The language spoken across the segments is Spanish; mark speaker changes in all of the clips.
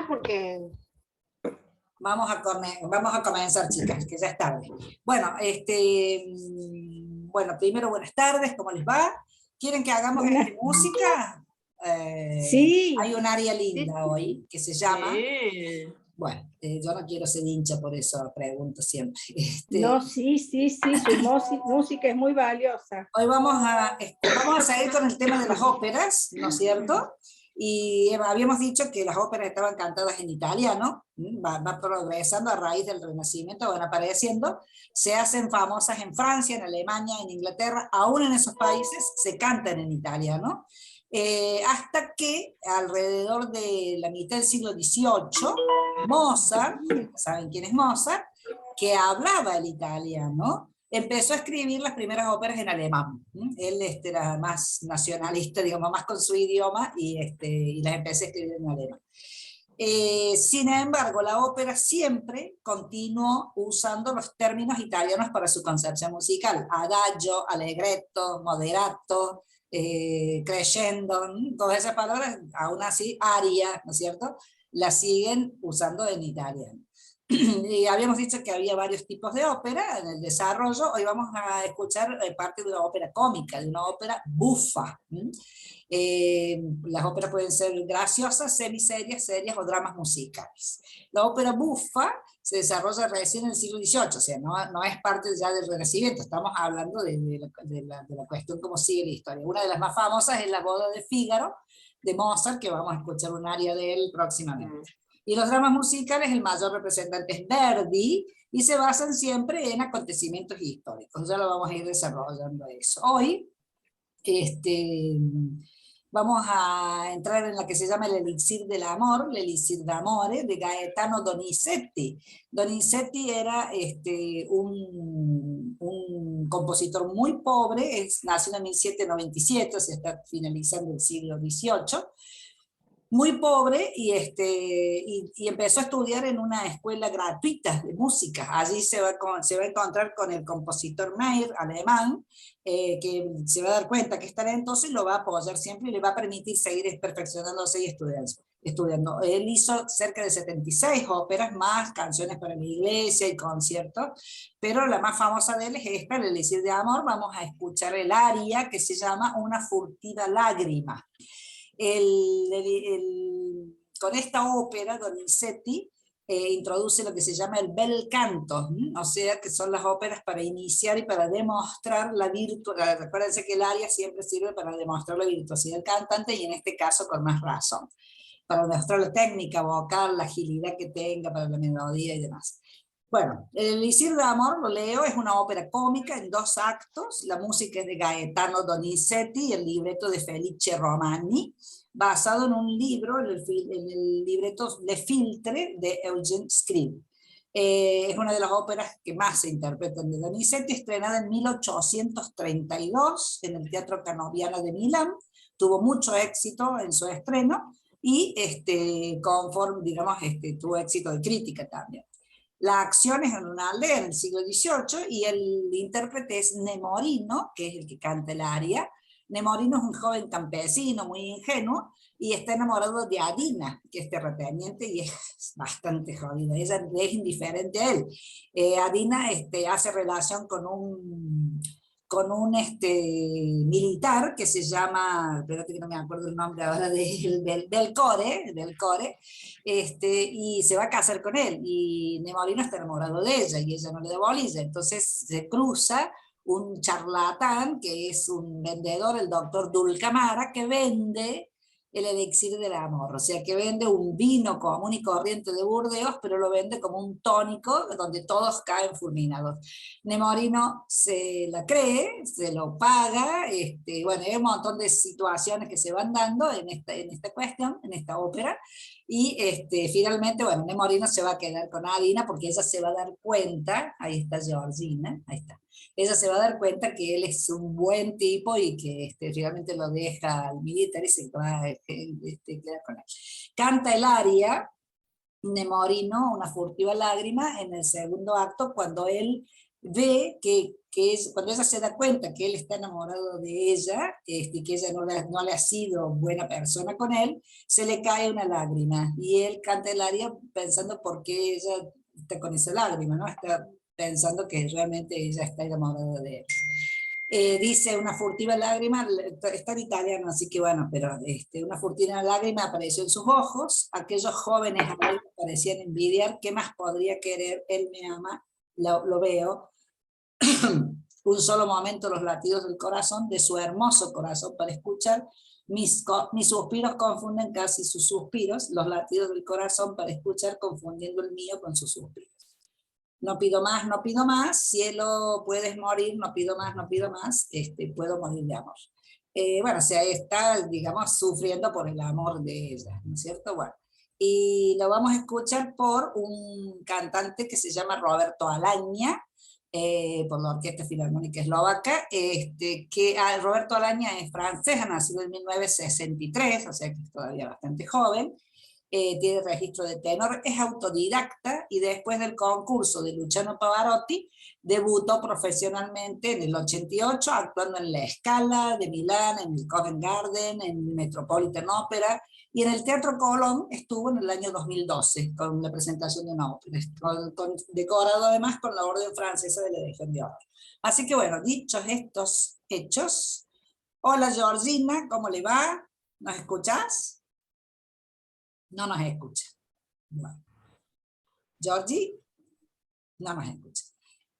Speaker 1: Porque
Speaker 2: vamos a comenzar, chicas, que ya es tarde. Bueno, bueno, primero buenas tardes, ¿cómo les va? ¿Quieren que hagamos música?
Speaker 3: Sí.
Speaker 2: Hay un área
Speaker 1: sí,
Speaker 2: linda hoy que se llama...
Speaker 1: sí.
Speaker 2: Bueno, yo no quiero ser hincha, por eso pregunto siempre.
Speaker 3: No, sí, su música es muy valiosa.
Speaker 2: Hoy vamos a seguir con el tema de las óperas, ¿no es cierto? Y habíamos dicho que las óperas estaban cantadas en italiano, va progresando a raíz del Renacimiento, van apareciendo, se hacen famosas en Francia, en Alemania, en Inglaterra, aún en esos países se cantan en italiano, hasta que alrededor de la mitad del siglo XVIII, Mozart, ¿saben quién es Mozart?, que hablaba el italiano, empezó a escribir las primeras óperas en alemán. Él era más nacionalista, digamos, más con su idioma, y las empecé a escribir en alemán. Sin embargo, la ópera siempre continuó usando los términos italianos para su concepción musical: adagio, allegretto, moderato, crescendo, todas esas palabras, aún así, aria, ¿no es cierto?, las siguen usando en italiano. Y habíamos dicho que había varios tipos de ópera en el desarrollo. Hoy vamos a escuchar parte de una ópera cómica, de una ópera bufa. Las óperas pueden ser graciosas, semiserias, serias o dramas musicales. La ópera bufa se desarrolla recién en el siglo XVIII, o sea, no es parte ya del Renacimiento, estamos hablando de la cuestión cómo sigue la historia. Una de las más famosas es La boda de Fígaro, de Mozart, que vamos a escuchar un aria de él próximamente. Y los dramas musicales, el mayor representante es Verdi, y se basan siempre en acontecimientos históricos. Ya lo vamos a ir desarrollando eso. Hoy vamos a entrar en la que se llama el Elixir del Amor, el Elixir d'Amore, de Gaetano Donizetti. Donizetti era un compositor muy pobre, nació en 1797, o sea, está finalizando el siglo XVIII, muy pobre, y empezó a estudiar en una escuela gratuita de música. Allí se va a encontrar con el compositor Mayr, alemán, que se va a dar cuenta que es talentoso y lo va a apoyar siempre y le va a permitir seguir perfeccionándose y estudiando. Él hizo cerca de 76 óperas, más canciones para la iglesia y conciertos, pero la más famosa de él es esta, el Elixir de Amor. Vamos a escuchar el aria que se llama Una furtiva lágrima. Con esta ópera, Donizetti introduce lo que se llama el bel canto, o sea, que son las óperas para iniciar y para demostrar la virtuosidad. Recuérdense que el aria siempre sirve para demostrar la virtuosidad del cantante, y en este caso con más razón, para demostrar la técnica vocal, la agilidad que tenga para la melodía y demás. Bueno, el Elixir de Amor, lo leo, es una ópera cómica en 2 actos. La música es de Gaetano Donizetti y el libreto de Felice Romani, basado en un libro, en el libreto Le Filtre de Eugene Scribe. Es una de las óperas que más se interpretan de Donizetti, estrenada en 1832 en el Teatro Canobiano de Milán. Tuvo mucho éxito en su estreno y conforme, digamos, tuvo éxito de crítica también. La acción es en una aldea en el siglo XVIII y el intérprete es Nemorino, que es el que canta el aria. Nemorino es un joven campesino muy ingenuo y está enamorado de Adina, que es terrateniente y es bastante jodida. Ella es indiferente a él. Adina hace relación con un militar que se llama, espérate que no me acuerdo el nombre ahora, del Core, y se va a casar con él, y Nemorino está enamorado de ella, y ella no le da bolilla. Entonces se cruza un charlatán, que es un vendedor, el doctor Dulcamara, que vende el elixir del amor, o sea, que vende un vino común y corriente de Burdeos, pero lo vende como un tónico donde todos caen fulminados. Nemorino se la cree, se lo paga, bueno, hay un montón de situaciones que se van dando en esta cuestión, en esta ópera, y finalmente, bueno, Nemorino se va a quedar con Adina porque ella se va a dar cuenta, ahí está Georgina, ahí está, ella se va a dar cuenta que él es un buen tipo y que finalmente lo deja al militar y se va a quedar con él. Canta el aria, Nemorino, Una furtiva lágrima, en el segundo acto, cuando él ve cuando ella se da cuenta que él está enamorado de ella, que ella no le ha sido buena persona con él, se le cae una lágrima, y él canta el aria pensando por qué ella está con esa lágrima, ¿no? Está pensando que realmente ella está enamorada de él. Dice una furtiva lágrima, está en italiano, así que bueno, pero una furtiva lágrima apareció en sus ojos, aquellos jóvenes parecían envidiar, ¿qué más podría querer? Él me ama, lo veo, un solo momento los latidos del corazón, de su hermoso corazón, para escuchar, mis suspiros confunden casi sus suspiros, los latidos del corazón para escuchar confundiendo el mío con sus suspiros. No pido más, cielo, puedes morir, no pido más, puedo morir de amor. Bueno, o sea, está, digamos, sufriendo por el amor de ella, ¿no es cierto? Bueno, y lo vamos a escuchar por un cantante que se llama Roberto Alaña, por la Orquesta Filarmónica Eslovaca, Roberto Alaña es francés, ha nacido en 1963, o sea que es todavía bastante joven, tiene registro de tenor, es autodidacta, y después del concurso de Luciano Pavarotti, debutó profesionalmente en el 88, actuando en La Scala de Milán, en el Covent Garden, en el Metropolitan Opera, y en el Teatro Colón estuvo en el año 2012, con la presentación de una ópera, decorado además con la Orden Francesa de la Legión de Honor. Así que bueno, dichos estos hechos, hola Georgina, ¿cómo le va? ¿Nos escuchás? No nos escucha. Bueno. Georgie, no nos escucha.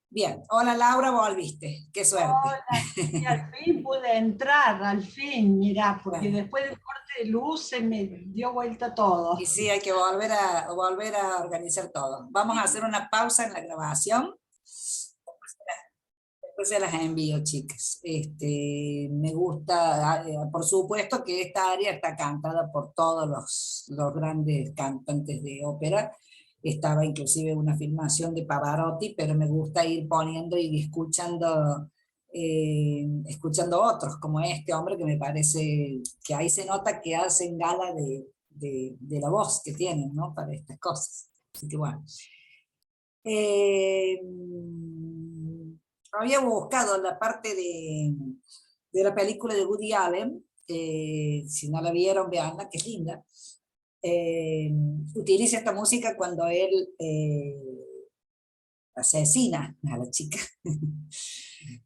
Speaker 2: Bien, hola Laura, volviste, qué suerte.
Speaker 1: Hola, sí, al fin pude entrar, al fin, mirá, porque
Speaker 2: bueno,
Speaker 1: después del corte de luz se me dio vuelta todo.
Speaker 2: Y sí, hay que volver a organizar todo. Vamos a hacer una pausa en la grabación. Después se las envío, chicas. Me gusta, por supuesto que esta área está cantada por todos los grandes cantantes de ópera. Estaba inclusive una filmación de Pavarotti, pero me gusta ir poniendo y escuchando otros, como este hombre, que me parece que ahí se nota que hacen gala de la voz que tienen, ¿no? Para estas cosas. Así que bueno. Había buscado la parte de la película de Woody Allen, si no la vieron, veanla, que es linda. Utiliza esta música cuando él asesina a la chica.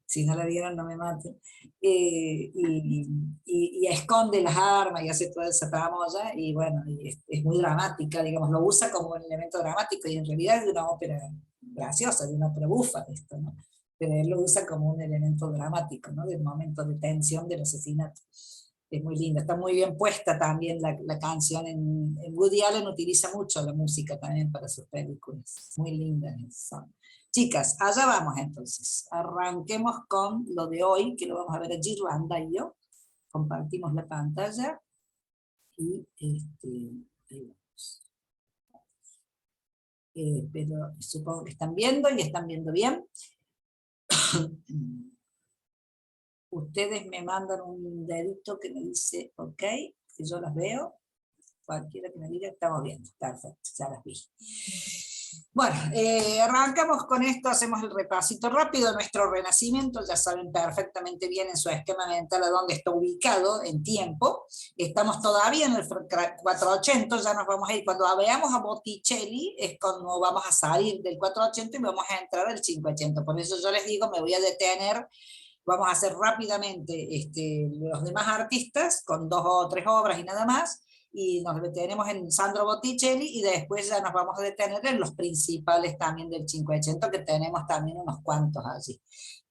Speaker 2: Si no la vieron, no me maten. Y esconde las armas y hace toda esa tramoya, y bueno, es muy dramática, digamos, lo usa como un elemento dramático, y en realidad es de una ópera graciosa, de una ópera bufa esto, ¿no? Pero él lo usa como un elemento dramático, ¿no? Del momento de tensión del asesinato. Es muy linda, está muy bien puesta también la canción. En Woody Allen utiliza mucho la música también para sus películas, muy lindas son. Chicas, allá vamos entonces. Arranquemos con lo de hoy, que lo vamos a ver a Girlanda y yo. Compartimos la pantalla. Y ahí vamos. Pero supongo que están viendo y están viendo bien. Ustedes me mandan un dedito que me dice ok, que yo las veo. Cualquiera que me diga, estamos viendo. Perfecto, ya las vi. Bueno, arrancamos con esto, hacemos el repasito rápido de nuestro Renacimiento. Ya saben perfectamente bien en su esquema mental a dónde está ubicado en tiempo. Estamos todavía en el 480, ya nos vamos a ir. Cuando veamos a Botticelli es cuando vamos a salir del 480 y vamos a entrar al 580. Por eso yo les digo, me voy a detener. Vamos a hacer rápidamente los demás artistas con 2 o 3 obras y nada más, y nos detenemos en Sandro Botticelli, y después ya nos vamos a detener en los principales también del 580, que tenemos también unos cuantos allí.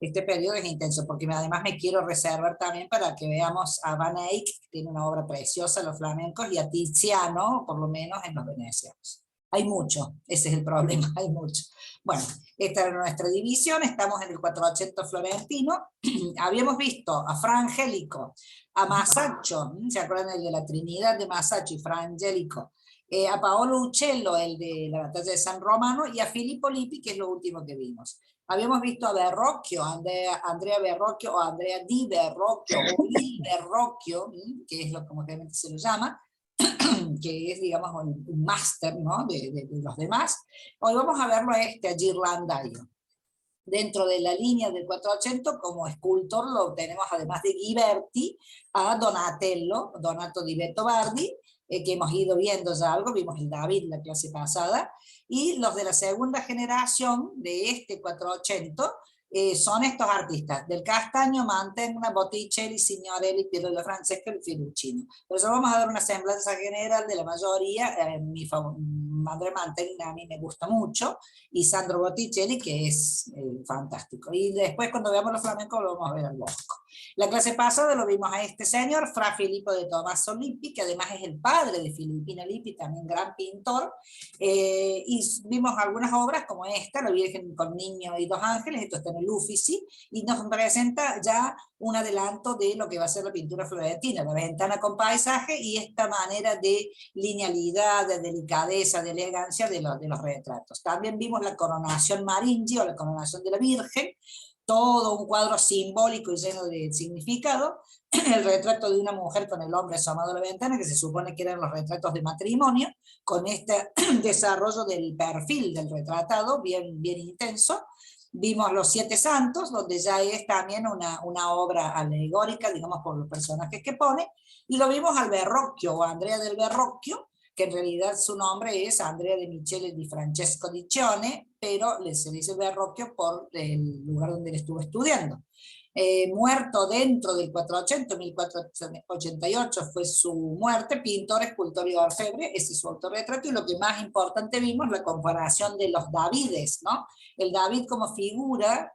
Speaker 2: Este periodo es intenso, porque además me quiero reservar también para que veamos a Van Eyck, que tiene una obra preciosa, los flamencos, y a Tiziano, por lo menos en los venecianos. Hay mucho, ese es el problema, hay mucho. Bueno, esta era nuestra división, estamos en el 480 florentino. Habíamos visto a Fra Angelico, a Masaccio, ¿se acuerdan el de la Trinidad de Masaccio y Fra Angelico? A Paolo Uccello, el de la batalla de San Romano, y a Filippo Lippi, que es lo último que vimos. Habíamos visto a Verrocchio, Andrea Verrocchio, o Andrea di Verrocchio, o il Verrocchio, que es lo como realmente se lo llama, que es, digamos, un máster, ¿no? de los demás. Hoy vamos a verlo a Ghirlandaio. dentro de la línea del 400, como escultor lo tenemos, además de Ghiberti, a Donatello, Donato di Bettobardi, que hemos ido viendo ya algo, vimos el David la clase pasada, y los de la segunda generación de este 400 son estos artistas, del Castagno, Mantegna, Botticelli, Signorelli, Piero della Francesca y Filuccino. Por eso vamos a dar una semblanza general de la mayoría. Andrea Mantegna a mí me gusta mucho, y Sandro Botticelli, que es fantástico. Y después, cuando veamos los flamencos, lo vamos a ver al Bosco. La clase pasada lo vimos a este señor, Fra Filippo de Tommaso Lippi, que además es el padre de Filippino Lippi, también gran pintor, y vimos algunas obras como esta, La Virgen con Niño y 2 ángeles, esto está en el Uffizi, y nos presenta ya un adelanto de lo que va a ser la pintura florentina, la ventana con paisaje y esta manera de linealidad, de delicadeza, de elegancia de los retratos. También vimos la coronación Maringi, o la coronación de la Virgen, todo un cuadro simbólico y lleno de significado, el retrato de una mujer con el hombre asomado a la ventana, que se supone que eran los retratos de matrimonio, con este desarrollo del perfil del retratado, bien intenso. Vimos los 7 santos, donde ya es también una obra alegórica, digamos, por los personajes que pone, y lo vimos al Verrocchio, o Andrea del Verrocchio, que en realidad su nombre es Andrea de Michele di Francesco di Cione, pero se dice Verrocchio por el lugar donde él estuvo estudiando. Muerto dentro del 480, 1488 fue su muerte, pintor, escultor y orfebre, ese es su autorretrato, y lo que más importante vimos, la comparación de los Davides, ¿no? El David como figura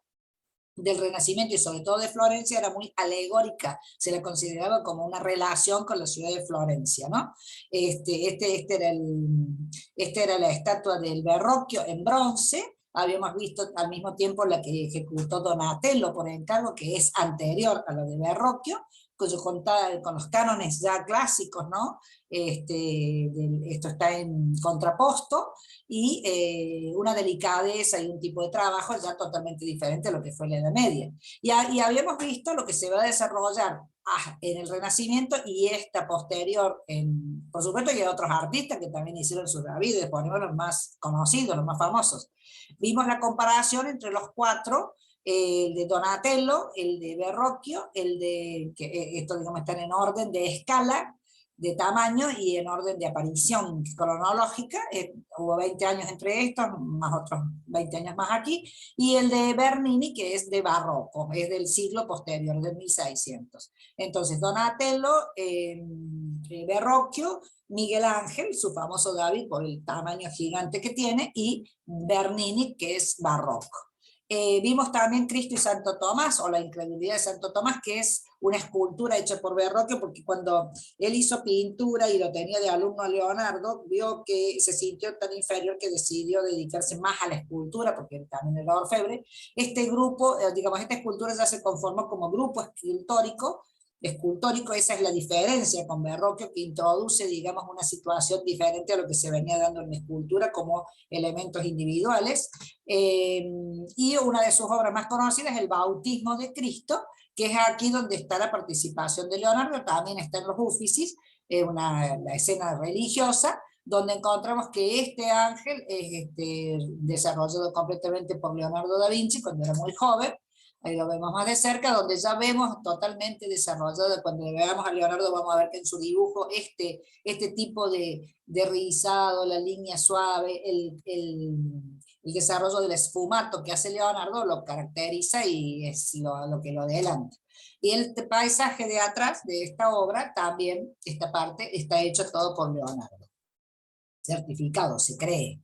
Speaker 2: del Renacimiento y sobre todo de Florencia era muy alegórica, se la consideraba como una relación con la ciudad de Florencia, ¿no? Esta era la estatua del Verrocchio en bronce. Habíamos visto al mismo tiempo la que ejecutó Donatello por encargo, que es anterior a la de Verrocchio, con los cánones ya clásicos, ¿no? Esto está en contraposto, y una delicadeza y un tipo de trabajo ya totalmente diferente a lo que fue la Edad Media. Y habíamos visto lo que se va a desarrollar en el Renacimiento y esta posterior, por supuesto, y hay otros artistas que también hicieron sus Davides, ponemos los más conocidos, los más famosos. Vimos la comparación entre los 4, el de Donatello, el de Verrocchio, esto digamos están en orden de escala, de tamaño y en orden de aparición cronológica, hubo 20 años entre estos, más otros 20 años más aquí, y el de Bernini, que es de barroco, es del siglo posterior, del 1600. Entonces Donatello, Verrocchio, Miguel Ángel, su famoso David por el tamaño gigante que tiene, y Bernini, que es barroco. Vimos también Cristo y Santo Tomás, o la incredulidad de Santo Tomás, que es una escultura hecha por Verrocchio, porque cuando él hizo pintura y lo tenía de alumno a Leonardo, vio que se sintió tan inferior que decidió dedicarse más a la escultura, porque él también era orfebre. Este grupo, digamos, esta escultura ya se conformó como grupo escultórico, esa es la diferencia con Verrocchio, que introduce, digamos, una situación diferente a lo que se venía dando en la escultura como elementos individuales, y una de sus obras más conocidas es el Bautismo de Cristo, que es aquí donde está la participación de Leonardo, también está en los Uffizi, la escena religiosa, donde encontramos que este ángel es desarrollado completamente por Leonardo da Vinci cuando era muy joven. Ahí lo vemos más de cerca, donde ya vemos totalmente desarrollado. Cuando veamos a Leonardo vamos a ver que en su dibujo este tipo de rizado, la línea suave, el desarrollo del esfumato que hace Leonardo lo caracteriza y es lo que lo adelanta. Y el paisaje de atrás de esta obra también, esta parte, está hecho todo por Leonardo. Certificado, se cree.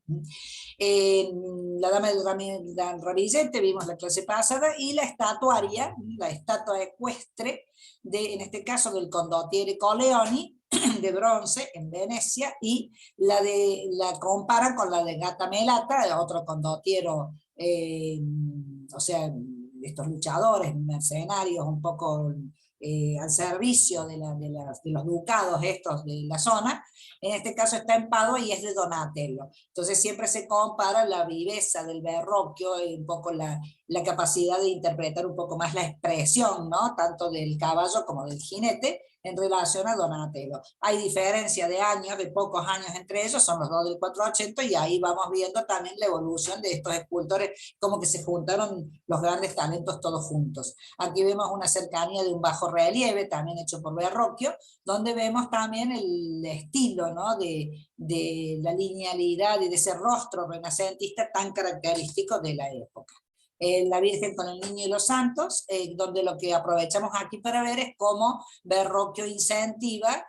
Speaker 2: La Dama del Ramillete, vimos la clase pasada, y la estatuaria, la estatua ecuestre, en este caso del Condottiere Coleoni, de bronce, en Venecia, y la comparan con la de Gattamelata, otro condottiero, o sea, estos luchadores, mercenarios, un poco al servicio de los ducados estos de la zona. En este caso está en Padua y es de Donatello. Entonces siempre se compara la viveza del Verrocchio, un poco la la capacidad de interpretar un poco más la expresión, ¿no? Tanto del caballo como del jinete, en relación a Donatello. Hay diferencia de años, de pocos años entre ellos, son los dos del 480, y ahí vamos viendo también la evolución de estos escultores, como que se juntaron los grandes talentos todos juntos. Aquí vemos una cercanía de un bajo relieve, también hecho por Verrocchio, donde vemos también el estilo, ¿no? de la linealidad y de ese rostro renacentista tan característico de la época. La Virgen con el Niño y los Santos, donde lo que aprovechamos aquí para ver es cómo Verrocchio incentiva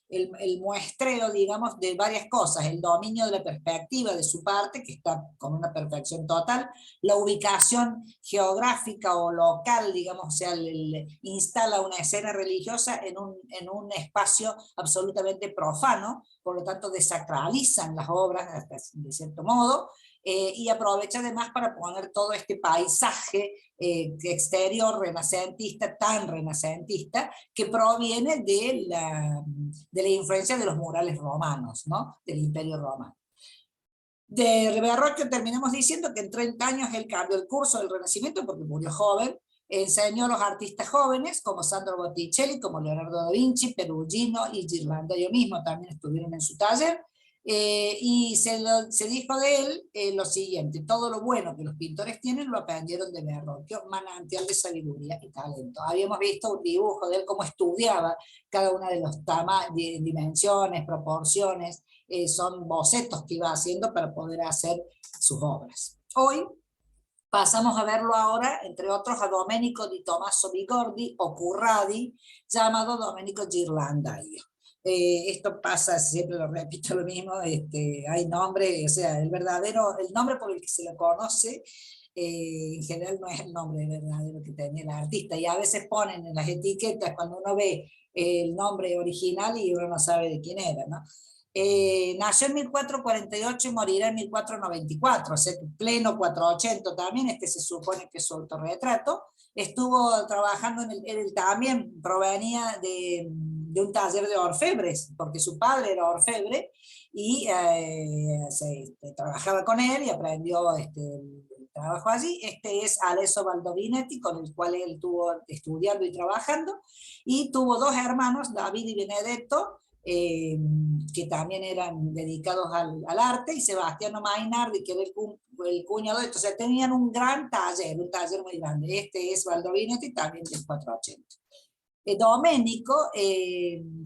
Speaker 2: el muestreo, digamos, de varias cosas, el dominio de la perspectiva de su parte, que está con una perfección total, la ubicación geográfica o local, digamos, o sea, instala una escena religiosa en un espacio absolutamente profano, por lo tanto desacralizan las obras de cierto modo, y aprovecha además para poner todo este paisaje exterior renacentista, tan renacentista, que proviene de la influencia de los murales romanos, ¿no? Del Imperio Romano. De Verrocchio terminamos diciendo que en 30 años él cambió el curso del Renacimiento porque murió joven, enseñó a los artistas jóvenes como Sandro Botticelli, como Leonardo da Vinci, Perugino y Ghirlandaio mismo también estuvieron en su taller. Y se dijo de él lo siguiente: todo lo bueno que los pintores tienen lo aprendieron de Verrocchio, manantial de sabiduría y talento. Habíamos visto un dibujo de él cómo estudiaba cada una de las dimensiones, proporciones, son bocetos que iba haciendo para poder hacer sus obras. Hoy pasamos a verlo ahora, entre otros, a Domenico di Tommaso Bigordi o Curradi, llamado Domenico Ghirlandaio. Esto pasa, siempre lo repito lo mismo, hay nombre, o sea, el nombre por el que se lo conoce, en general no es el nombre verdadero que tenía el artista, y a veces ponen en las etiquetas cuando uno ve el nombre original y uno no sabe de quién era, ¿no? Nació en 1448 y morirá en 1494, o sea, pleno 480 también, se supone que es su autorretrato. Estuvo trabajando él también provenía de un taller de orfebres, porque su padre era orfebre, y trabajaba con él y aprendió el trabajo allí. Es Alesso Baldovinetti, con el cual él estuvo estudiando y trabajando, y tuvo dos hermanos, David y Benedetto, que también eran dedicados al arte, y Sebastiano Mainardi, que era el cuñado de esto. O sea, tenían un taller muy grande. Es Baldovinetti, también del 480. Domenico,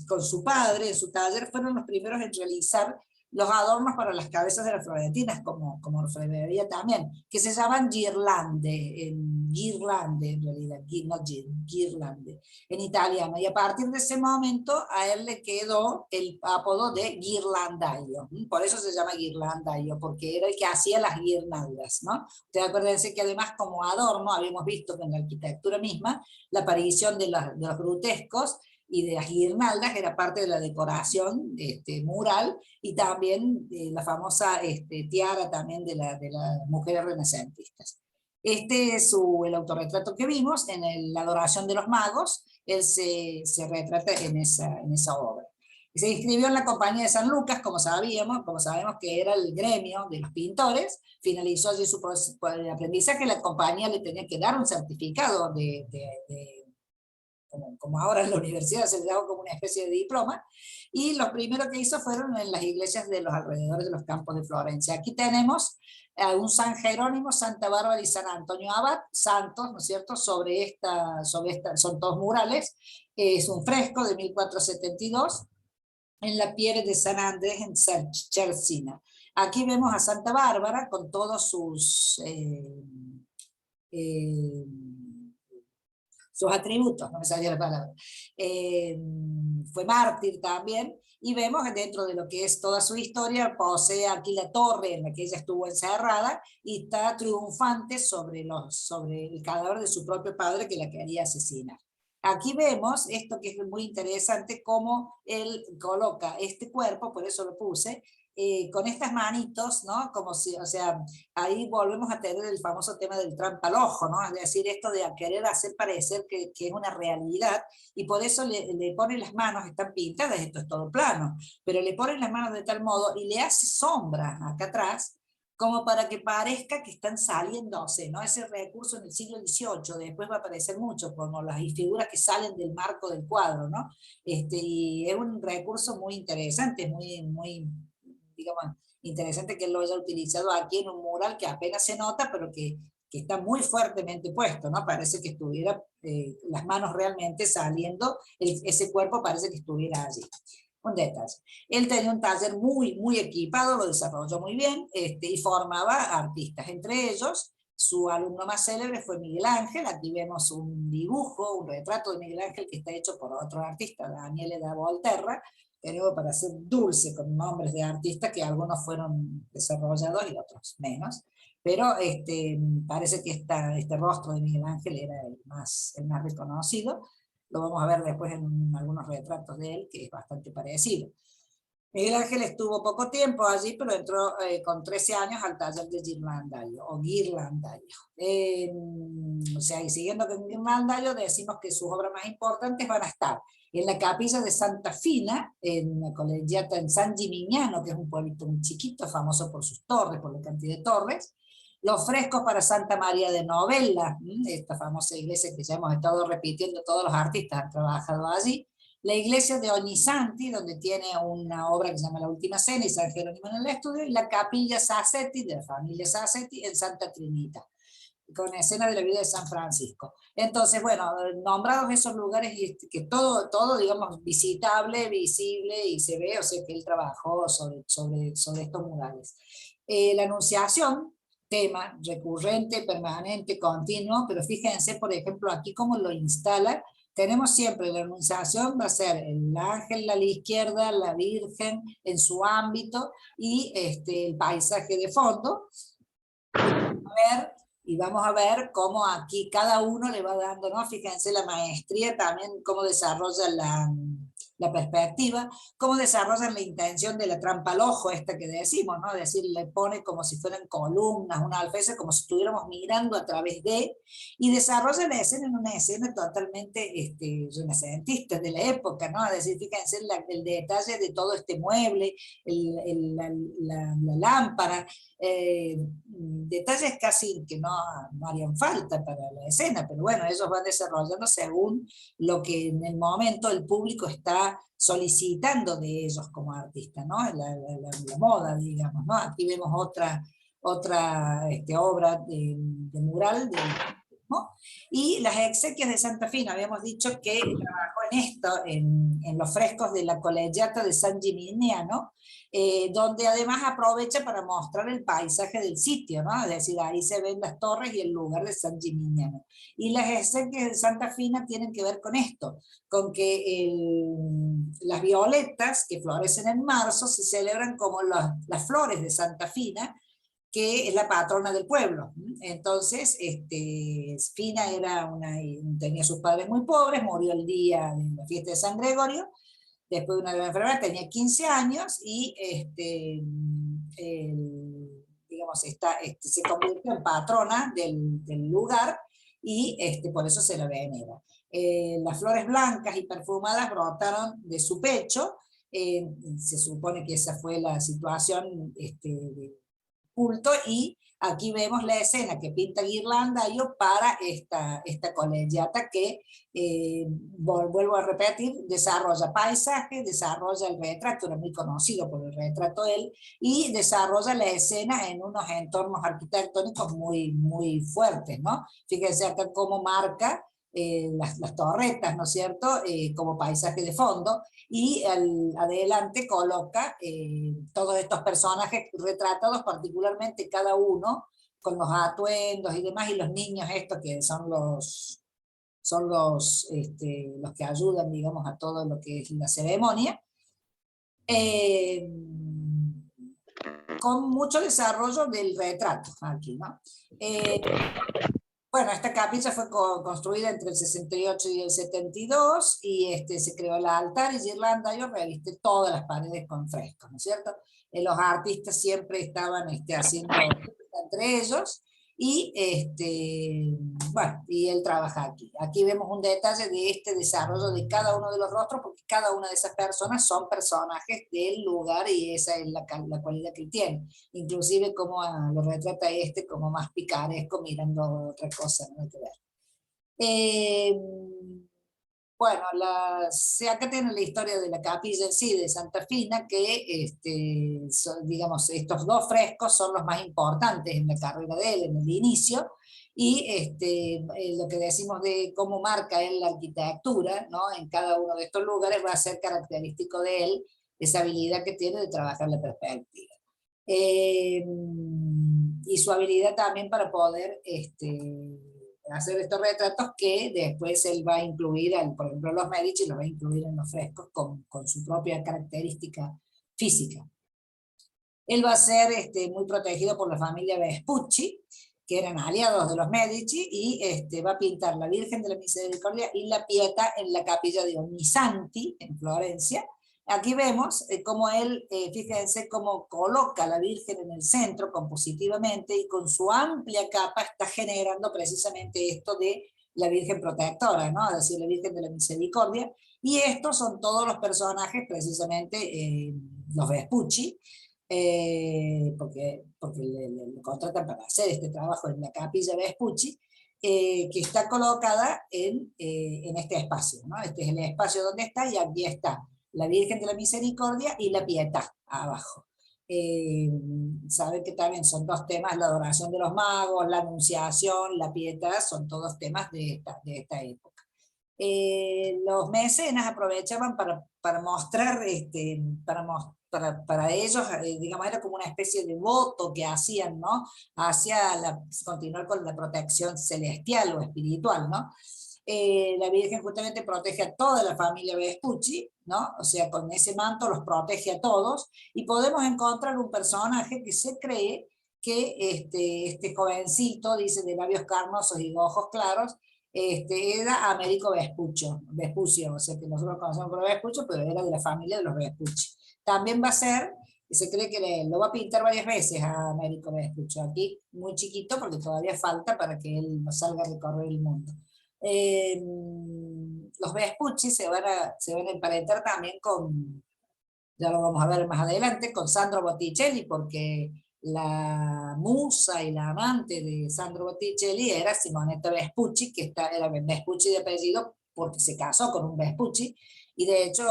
Speaker 2: con su padre en su taller, fueron los primeros en realizar los adornos para las cabezas de las florentinas, como orfebrería también, que se llaman ghirlande en realidad, no ghirlande, en italiano, y a partir de ese momento a él le quedó el apodo de Ghirlandaio, por eso se llama Ghirlandaio, porque era el que hacía las guirnaldas, ¿no? Ustedes acuérdense que además como adorno, habíamos visto que en la arquitectura misma, la aparición de los grutescos y de las guirnaldas era parte de la decoración mural, y también la famosa tiara también de las mujeres renacentistas. Este es el autorretrato que vimos en la Adoración de los Magos. Él se retrata en esa obra. Se inscribió en la Compañía de San Lucas, como sabemos que era el gremio de los pintores. Finalizó allí su aprendizaje. La compañía le tenía que dar un certificado como ahora en la universidad se le da como una especie de diploma, y los primeros que hizo fueron en las iglesias de los alrededores de los campos de Florencia. Aquí tenemos un San Jerónimo, Santa Bárbara y San Antonio Abad, santos, ¿no es cierto?, sobre son todos murales. Es un fresco de 1472, en la Pieve de San Andrés en Cercina. Aquí vemos a Santa Bárbara con todos sus atributos, no me salía la palabra. Fue mártir también, y vemos dentro de lo que es toda su historia, posee aquí la torre en la que ella estuvo encerrada, y está triunfante sobre el cadáver de su propio padre, que la quería asesinar. Aquí vemos esto que es muy interesante, cómo él coloca este cuerpo, por eso lo puse, con estas manitos, ¿no? Como si, o sea, ahí volvemos a tener el famoso tema del trampa al ojo, ¿no? Es decir, esto de querer hacer parecer que es una realidad, y por eso le pone las manos, están pintadas, esto es todo plano, pero le pone las manos de tal modo y le hace sombra acá atrás, como para que parezca que están saliéndose, ¿no? Ese recurso en el siglo XVIII, después va a aparecer mucho, como las figuras que salen del marco del cuadro, ¿no? Y es un recurso muy interesante, muy, digamos, interesante que él lo haya utilizado aquí en un mural que apenas se nota, pero que está muy fuertemente puesto, ¿no? Parece que estuviera las manos realmente saliendo, ese cuerpo parece que estuviera allí. Un detalle. Él tenía un taller muy equipado, lo desarrolló muy bien, y formaba artistas. Entre ellos, su alumno más célebre fue Miguel Ángel. Aquí vemos un dibujo, un retrato de Miguel Ángel que está hecho por otro artista, Daniele da Volterra, pero para ser dulce con nombres de artistas que algunos fueron desarrollados y otros menos. Pero parece que este rostro de Miguel Ángel era el más reconocido. Lo vamos a ver después en algunos retratos de él, que es bastante parecido. Miguel Ángel estuvo poco tiempo allí, pero entró con 13 años al taller de Ghirlandaio, o Ghirlandaio. O sea, y siguiendo con Ghirlandaio, decimos que sus obras más importantes van a estar en la capilla de Santa Fina, en la Collegiata en San Gimignano, que es un pueblito muy chiquito, famoso por sus torres, por la cantidad de torres. Los frescos para Santa María de Novella, esta famosa iglesia que ya hemos estado repitiendo, todos los artistas han trabajado allí. La iglesia de Ognissanti, donde tiene una obra que se llama La Última Cena y San Jerónimo en el estudio, y la capilla Sassetti, de la familia Sassetti, en Santa Trinita, con escena de la vida de San Francisco. Entonces, bueno, nombrados esos lugares, que todo digamos, visitable, visible, y se ve, o sea, que él trabajó sobre estos murales. La Anunciación, tema recurrente, permanente, continuo, pero fíjense, por ejemplo, aquí cómo lo instala. Tenemos siempre la Anunciación, va a ser el ángel a la izquierda, la Virgen en su ámbito, y el paisaje de fondo. Y vamos a ver cómo aquí cada uno le va dando, ¿no? Fíjense la maestría también, cómo desarrolla la perspectiva, cómo desarrollan la intención de la trampa al ojo, esta que decimos, ¿no? Es decir, le pone como si fueran columnas, una alféizar, como si estuviéramos mirando a través de, y desarrolla la escena en una escena totalmente renacentista de la época, ¿no? Es decir, fíjense el detalle de todo este mueble, la lámpara, detalles casi que no harían falta para la escena, pero bueno, ellos van desarrollando según lo que en el momento el público está solicitando de ellos como artistas, ¿no? La moda, digamos, ¿no? Aquí vemos otra obra de mural, ¿no? Y las exequias de Santa Fina, habíamos dicho que trabajó en esto, en los frescos de la Collegiata de San Gimignano, donde además aprovecha para mostrar el paisaje del sitio, ¿no? Es decir, ahí se ven las torres y el lugar de San Gimignano. Y las exequias de Santa Fina tienen que ver con esto, con que las violetas que florecen en marzo se celebran como las flores de Santa Fina, que es la patrona del pueblo. Entonces, Fina tenía sus padres muy pobres, murió el día de la fiesta de San Gregorio, después de una gran enfermedad, tenía 15 años, y digamos, se convirtió en patrona del lugar, y por eso se la venera. Las flores blancas y perfumadas brotaron de su pecho, se supone que esa fue la situación de culto, y aquí vemos la escena que pinta Ghirlandaio para esta colegiata que, vuelvo a repetir, desarrolla paisaje, desarrolla el retrato, era muy conocido por el retrato de él, y desarrolla la escena en unos entornos arquitectónicos muy fuertes, ¿no? Fíjense acá cómo marca las torretas, ¿no es cierto?, como paisaje de fondo, y adelante coloca todos estos personajes retratados, particularmente cada uno con los atuendos y demás, y los niños estos que son los que ayudan, digamos, a todo lo que es la ceremonia, con mucho desarrollo del retrato aquí, ¿no? Bueno, esta capilla fue construida entre el 68 y el 72, y se creó el altar, y Ghirlandaio reviste todas las paredes con frescos, ¿no es cierto? Los artistas siempre estaban haciendo entre ellos, Y, bueno, y él trabaja aquí. Aquí vemos un detalle de este desarrollo de cada uno de los rostros, porque cada una de esas personas son personajes del lugar y esa es la cualidad que él tiene. Inclusive como lo retrata como más picaresco, mirando otra cosa, no hay que ver. Bueno, acá tienen la historia de la capilla en sí, de Santa Fina, que digamos, estos dos frescos son los más importantes en la carrera de él, en el inicio, y lo que decimos de cómo marca él la arquitectura, ¿no? En cada uno de estos lugares va a ser característico de él, esa habilidad que tiene de trabajar la perspectiva. Y su habilidad también para poder hacer estos retratos que después él va a incluir, por ejemplo, los Medici los va a incluir en los frescos con su propia característica física. Él va a ser muy protegido por la familia Vespucci, que eran aliados de los Medici, y va a pintar la Virgen de la Misericordia y la Pietà en la capilla de Ognissanti, en Florencia. Aquí vemos cómo él, fíjense cómo coloca a la Virgen en el centro compositivamente, y con su amplia capa está generando precisamente esto de la Virgen protectora, ¿no? Es decir, la Virgen de la Misericordia, y estos son todos los personajes, precisamente los Vespucci, porque le contratan para hacer este trabajo en la capilla Vespucci, que está colocada en este espacio, ¿no? Este es el espacio donde está, y aquí está la Virgen de la Misericordia y la Pietà abajo. Saben que también son dos temas, la adoración de los magos, la anunciación, la Pietà, son todos temas de esta época. Los mecenas aprovechaban para mostrar, para ellos, digamos, era como una especie de voto que hacían, ¿no? Hacia continuar con la protección celestial o espiritual, ¿no? La Virgen justamente protege a toda la familia Vespucci, ¿no? O sea, con ese manto los protege a todos, y podemos encontrar un personaje que se cree que este jovencito, dice, de labios carnosos y ojos claros, era Américo Vespuccio, o sea, que nosotros conocemos por Vespuccio, pero era de la familia de los Vespucci. También va a ser, se cree que lo va a pintar varias veces a Américo Vespuccio, aquí muy chiquito, porque todavía falta para que él no salga a recorrer el mundo. Los Vespucci se van a emparentar también con, ya lo vamos a ver más adelante, con Sandro Botticelli, porque la musa y la amante de Sandro Botticelli era Simonetta Vespucci, que era Vespucci de apellido porque se casó con un Vespucci, y de hecho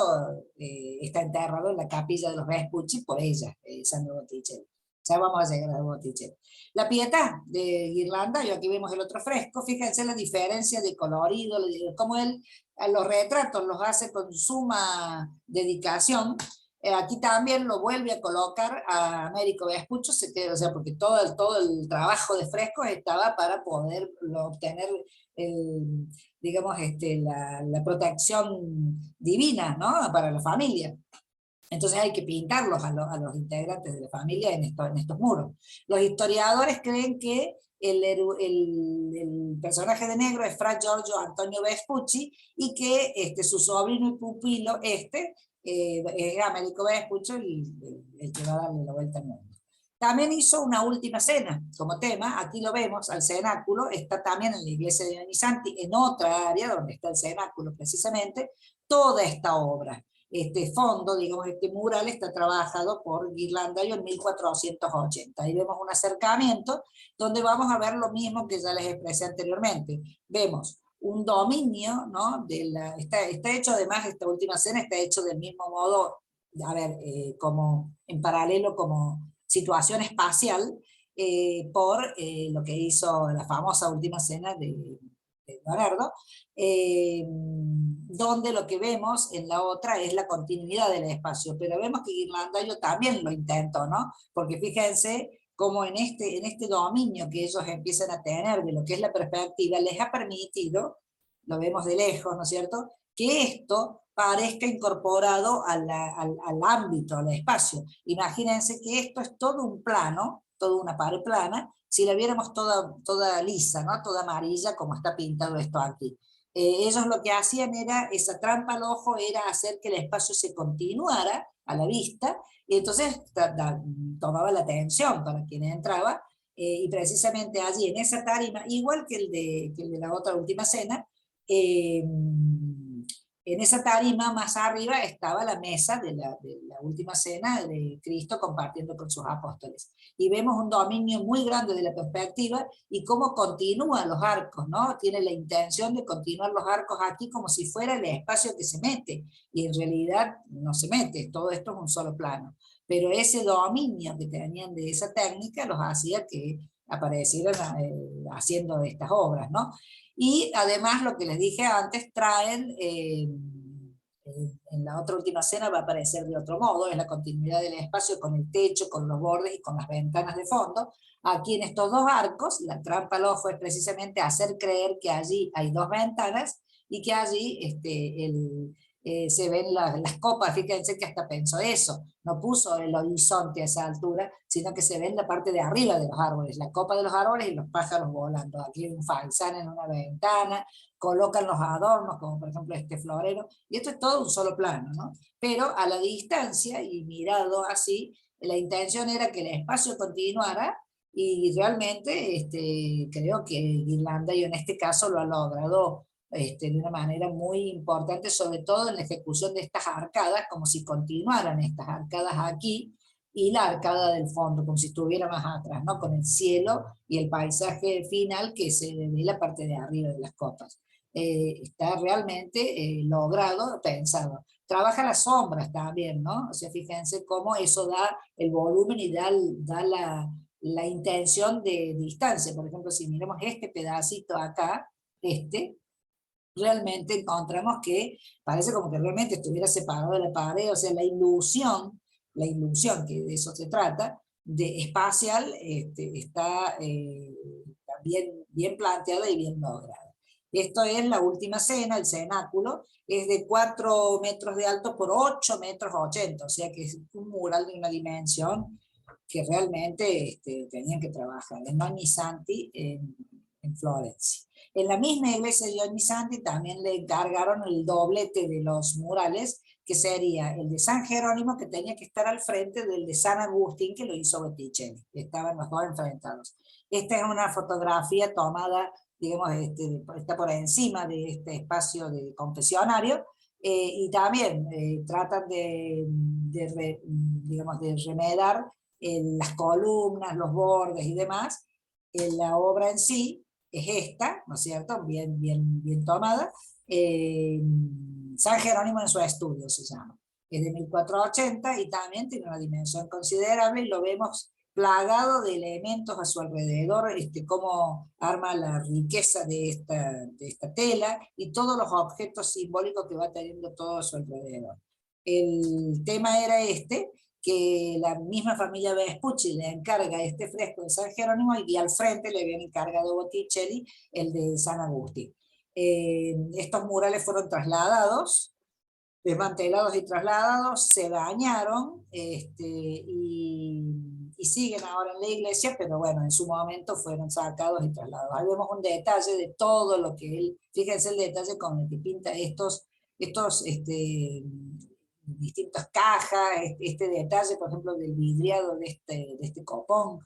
Speaker 2: está enterrado en la capilla de los Vespucci por ella, Sandro Botticelli. Ya vamos a llegar a Botticelli. La Pietà de Irlanda, y aquí vemos el otro fresco, fíjense la diferencia de colorido, cómo él a los retratos los hace con suma dedicación. Aquí también lo vuelve a colocar a Américo Vespuccio, o sea, porque todo el trabajo de frescos estaba para poder obtener digamos, la protección divina, ¿no? Para la familia. Entonces hay que pintarlos a los integrantes de la familia en estos muros. Los historiadores creen que el personaje de negro es Fra Giorgio Antonio Vespucci, y que su sobrino y pupilo es Américo Vespuccio, el que va a darle la vuelta al mundo. También hizo una última cena como tema, aquí lo vemos al cenáculo, está también en la iglesia de Ognissanti, en otra área donde está el cenáculo precisamente, toda esta obra. Este fondo, digamos, este mural está trabajado por Ghirlandaio en 1480. Ahí vemos un acercamiento donde vamos a ver lo mismo que ya les expresé anteriormente. Vemos un dominio, ¿no? Está hecho, además, esta última cena está hecho del mismo modo, a ver, como en paralelo, como situación espacial, por lo que hizo la famosa última cena de Leonardo, donde lo que vemos en la otra es la continuidad del espacio, pero vemos que Ghirlandaio también lo intentó, ¿no? Porque fíjense cómo en este dominio que ellos empiezan a tener de lo que es la perspectiva, les ha permitido, lo vemos de lejos, ¿no es cierto?, que esto parezca incorporado al ámbito, al espacio. Imagínense que esto es todo un plano, toda una pared plana, si la viéramos toda lisa, ¿no? Toda amarilla, como está pintado esto aquí. Ellos lo que hacían era, esa trampa al ojo, era hacer que el espacio se continuara a la vista, y entonces tomaba la atención para quien entraba, y precisamente allí en esa tarima, igual que el de la otra última cena, en esa tarima más arriba estaba la mesa de la última cena de Cristo compartiendo con sus apóstoles. Y vemos un dominio muy grande de la perspectiva y cómo continúan los arcos, ¿no? Tiene la intención de continuar los arcos aquí como si fuera el espacio que se mete, y en realidad no se mete, todo esto es un solo plano. Pero ese dominio que tenían de esa técnica los hacía que aparecieran haciendo estas obras, ¿no? Y además, lo que les dije antes, traen, en la otra última cena va a aparecer de otro modo, es la continuidad del espacio con el techo, con los bordes y con las ventanas de fondo. Aquí en estos dos arcos, la trampa al ojo es precisamente hacer creer que allí hay dos ventanas y que allí se ven las copas. Fíjense que hasta pensó eso, no puso el horizonte a esa altura, sino que se ve en la parte de arriba de los árboles, la copa de los árboles y los pájaros volando. Aquí hay un faisán en una ventana, colocan los adornos, como por ejemplo este florero, y esto es todo un solo plano, ¿no? Pero a la distancia y mirado así, la intención era que el espacio continuara, y realmente creo que Ghirlanda, y en este caso lo ha logrado de una manera muy importante, sobre todo en la ejecución de estas arcadas, como si continuaran estas arcadas aquí, y la arcada del fondo, como si estuviera más atrás, ¿no? Con el cielo y el paisaje final que se ve la parte de arriba de las copas. Está realmente logrado, pensado. Trabaja las sombras también, ¿no? O sea, fíjense cómo eso da el volumen y da la intención de distancia. Por ejemplo, si miramos este pedacito acá, realmente encontramos que parece como que realmente estuviera separado de la pared, o sea, la ilusión, que de eso se trata, de espacial, está bien planteada y bien lograda. Esto es la última cena, el cenáculo, es de 4 metros de alto por 8 metros 80, o sea que es un mural de una dimensión que realmente tenían que trabajar. En Ognissanti, en Florencia. En la misma iglesia de Ognissanti también le encargaron el doblete de los murales, que sería el de San Jerónimo, que tenía que estar al frente del de San Agustín, que lo hizo Botticelli. Estaban los dos enfrentados. Esta es una fotografía tomada, digamos, está por encima de este espacio de confesionario, y también tratan digamos, de remedar las columnas, los bordes y demás. La obra en sí es esta, ¿no es cierto? Bien tomada. San Jerónimo en su estudio se llama. Es de 1480 y también tiene una dimensión considerable, y lo vemos plagado de elementos a su alrededor, cómo arma la riqueza de esta tela y todos los objetos simbólicos que va teniendo todo a su alrededor. El tema era que la misma familia Vespucci le encarga este fresco de San Jerónimo, y al frente le habían encargado Botticelli el de San Agustín. Estos murales fueron trasladados, desmantelados y trasladados, se dañaron, y siguen ahora en la iglesia, pero bueno, en su momento fueron sacados y trasladados. Ahí vemos un detalle de todo lo que él, fíjense el detalle con el que pinta estos distintas cajas, este detalle, por ejemplo, del vidriado de este copón,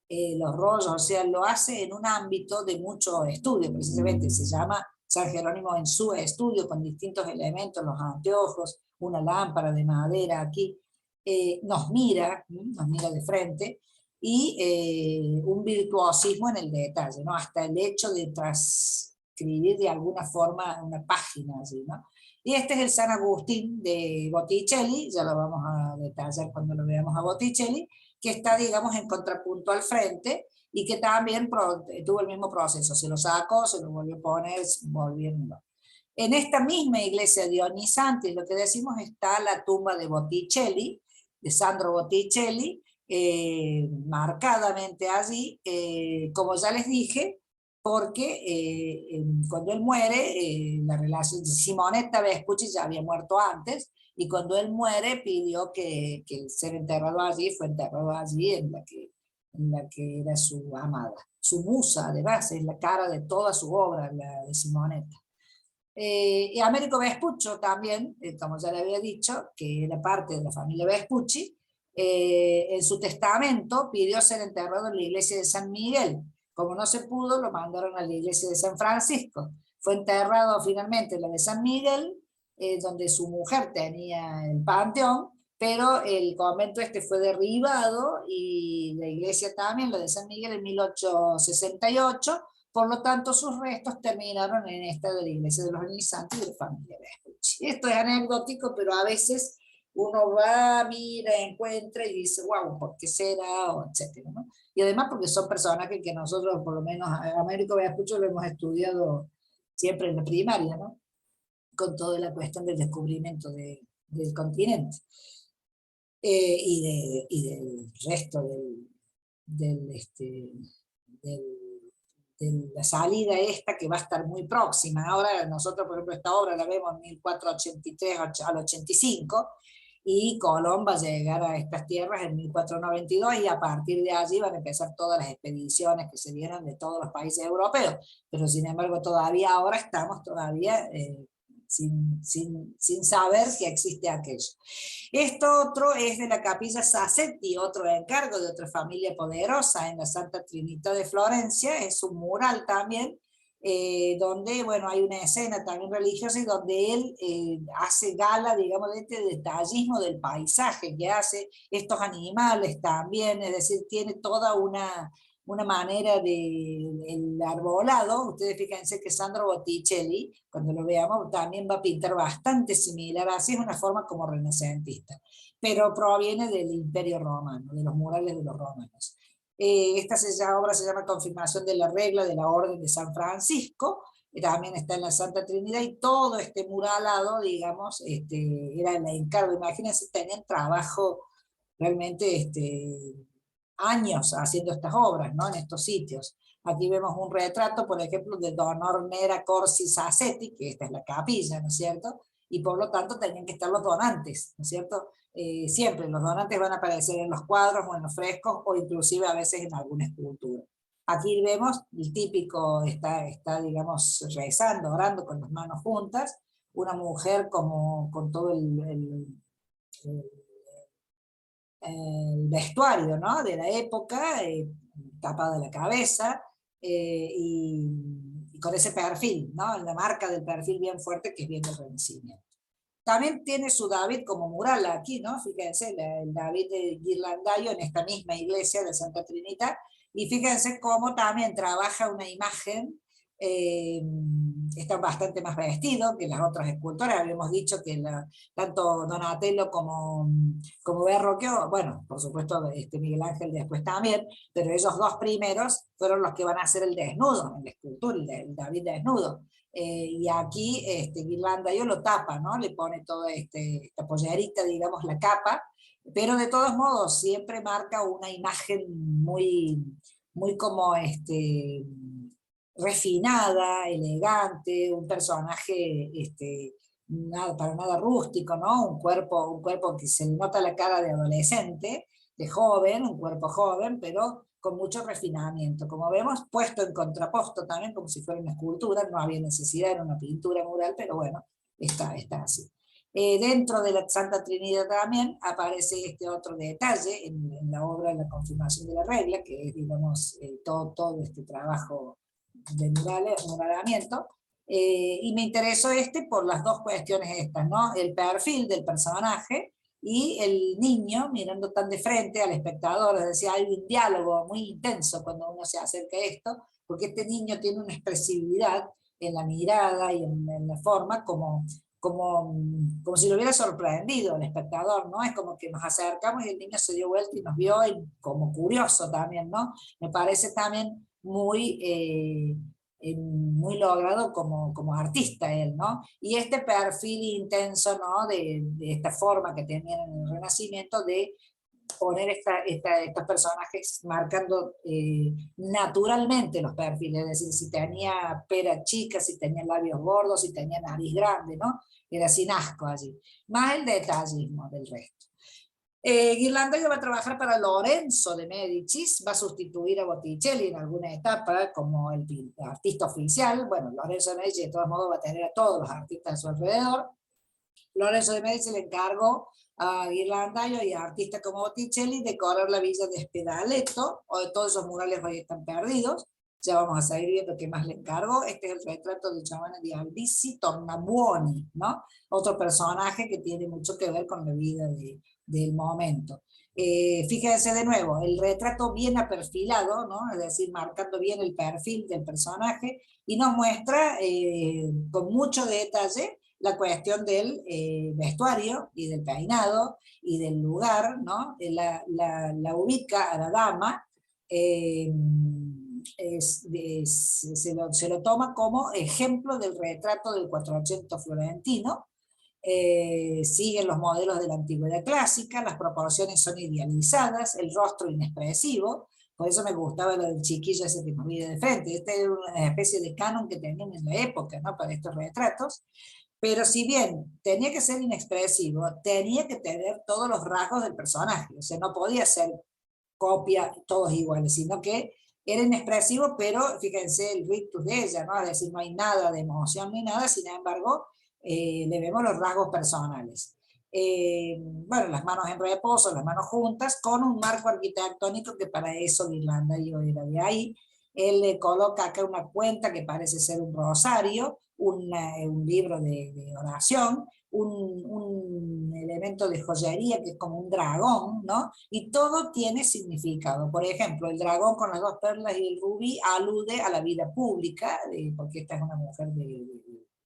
Speaker 2: los rollos, o sea, lo hace en un ámbito de mucho estudio, precisamente se llama San Jerónimo en su estudio, con distintos elementos, los anteojos, una lámpara de madera aquí, nos mira de frente, y un virtuosismo en el detalle, ¿no? Hasta el hecho de transcribir de alguna forma una página allí, ¿no? Y este es el San Agustín de Botticelli, ya lo vamos a detallar cuando lo veamos a Botticelli, que está, digamos, en contrapunto al frente, y que también tuvo el mismo proceso, se lo sacó, se lo volvió a poner, volviendo. En esta misma iglesia de Ognissanti, lo que decimos, está la tumba de Botticelli, de Sandro Botticelli, marcadamente allí, como ya les dije, porque cuando él muere, la relación de Simonetta Vespucci ya había muerto antes, y cuando él muere pidió que ser enterrado allí, fue enterrado allí en la que era su amada, su musa, además, es la cara de toda su obra, la de Simonetta. Y Américo Vespuccio también, como ya le había dicho, que era parte de la familia Vespucci, En su testamento pidió ser enterrado en la iglesia de San Miguel. Como no se pudo, lo mandaron a la iglesia de San Francisco. Fue enterrado finalmente en la de San Miguel, donde su mujer tenía el panteón, pero el convento este fue derribado y la iglesia también, la de San Miguel, en 1868. Por lo tanto, sus restos terminaron en esta de la iglesia de los Niños Santos y de la familia Vespucci. Esto es anecdótico, pero a veces uno va, mira, encuentra y dice, wow, ¿por qué será? O etcétera, ¿no? Y además porque son personajes que nosotros, por lo menos a Américo Vespucci, lo hemos estudiado siempre en la primaria, ¿no? Con toda la cuestión del descubrimiento del continente. Y del resto de la salida esta que va a estar muy próxima. Ahora nosotros, por ejemplo, esta obra la vemos en 1483 al 85, y Colón va a llegar a estas tierras en 1492, y a partir de allí van a empezar todas las expediciones que se vieron de todos los países europeos, pero sin embargo todavía ahora estamos todavía sin saber que existe aquello. Esto otro es de la Capilla Sassetti, otro encargo de otra familia poderosa en la Santa Trinidad de Florencia. Es un mural también, donde, bueno, hay una escena también religiosa y donde él hace gala, digamos, de este detallismo del paisaje que hace, estos animales también, es decir, tiene toda una manera el arbolado. Ustedes fíjense que Sandro Botticelli, cuando lo veamos, también va a pintar bastante similar, así es una forma como renacentista, pero proviene del Imperio Romano, de los murales de los romanos. Esta obra se llama Confirmación de la Regla de la Orden de San Francisco, también está en la Santa Trinidad, y todo este muralado, digamos, era el encargo. Imagínense, tenían trabajo realmente años haciendo estas obras, ¿no? En estos sitios. Aquí vemos un retrato, por ejemplo, de Don Ornera Corsi Sassetti, que esta es la capilla, ¿no es cierto? Y por lo tanto tenían que estar los donantes, ¿no es cierto? Siempre los donantes van a aparecer en los cuadros o en los frescos, o inclusive a veces en alguna escultura. Aquí vemos el típico, está digamos, rezando, orando con las manos juntas, una mujer como con todo el vestuario, ¿no? De la época, tapada la cabeza, y con ese perfil, ¿no? La marca del perfil bien fuerte que es bien del Renacimiento. También tiene su David como mural aquí, ¿no? Fíjense, el David de Ghirlandaio en esta misma iglesia de Santa Trinidad, y fíjense cómo también trabaja una imagen. Está bastante más vestido que las otras escultoras. Habíamos dicho que tanto Donatello como Verrocchio, bueno, por supuesto Miguel Ángel después también, pero ellos dos primeros fueron los que van a hacer el desnudo en la escultura, el David desnudo. Y aquí Ghirlandaio lo tapa, ¿no? Le pone toda esta pollerita, digamos, la capa, pero de todos modos siempre marca una imagen muy, muy como refinada, elegante, un personaje para nada rústico, ¿no? Un cuerpo que se le nota la cara de adolescente, de joven, un cuerpo joven, pero con mucho refinamiento. Como vemos, puesto en contraposto también, como si fuera una escultura, no había necesidad, era una pintura mural, pero bueno, está así. Dentro de la Santa Trinidad también aparece este otro detalle en la obra de la Confirmación de la Regla, que es, digamos, todo este trabajo de muralamiento, y me interesó por las dos cuestiones estas, ¿no? El perfil del personaje y el niño mirando tan de frente al espectador, es decir, hay un diálogo muy intenso cuando uno se acerca a esto, porque este niño tiene una expresividad en la mirada y en la forma como si lo hubiera sorprendido el espectador, ¿no? Es como que nos acercamos y el niño se dio vuelta y nos vio, y como curioso también, ¿no? Me parece también muy logrado como artista él, ¿no? Y este perfil intenso, ¿no? De esta forma que tenían en el Renacimiento de poner estos personajes marcando naturalmente los perfiles, es decir, si tenía pera chica, si tenía labios gordos, si tenía nariz grande, ¿no? Era sin asco allí. Más el detallismo del resto. Ghirlandaio va a trabajar para Lorenzo de Médicis, va a sustituir a Botticelli en alguna etapa como el artista oficial. Bueno, Lorenzo de Médicis de todos modos va a tener a todos los artistas a su alrededor. Lorenzo de Médicis le encargó a Ghirlandaio y a artistas como Botticelli decorar la villa de Spedaletto. Hoy todos esos murales hoy están perdidos. Ya vamos a seguir viendo qué más le encargó. Este es el retrato de Giovanna di Albizzi Tornabuoni, ¿no? Otro personaje que tiene mucho que ver con la vida del momento. Fíjense de nuevo, el retrato bien aperfilado, ¿no? Es decir, marcando bien el perfil del personaje, y nos muestra con mucho detalle la cuestión del vestuario y del peinado y del lugar, ¿no? La ubica a la dama, se lo toma como ejemplo del retrato del 400 florentino. Siguen los modelos de la antigüedad clásica, las proporciones son idealizadas, el rostro inexpresivo. Por eso me gustaba lo del chiquillo ese que nos vive de frente. Este era una especie de canon que tenían en la época, ¿no? Para estos retratos. Pero si bien tenía que ser inexpresivo, tenía que tener todos los rasgos del personaje. O sea, no podía ser copia todos iguales, sino que era inexpresivo, pero fíjense el rictus de ella, ¿no? Es decir, no hay nada de emoción ni nada, sin embargo, le vemos los rasgos personales. Bueno, las manos en reposo, las manos juntas, con un marco arquitectónico que para eso Ghirlandaio era de ahí. Él le coloca acá una cuenta que parece ser un rosario, un libro de oración, un elemento de joyería que es como un dragón, ¿no? Y todo tiene significado. Por ejemplo, el dragón con las dos perlas y el rubí alude a la vida pública, porque esta es una mujer de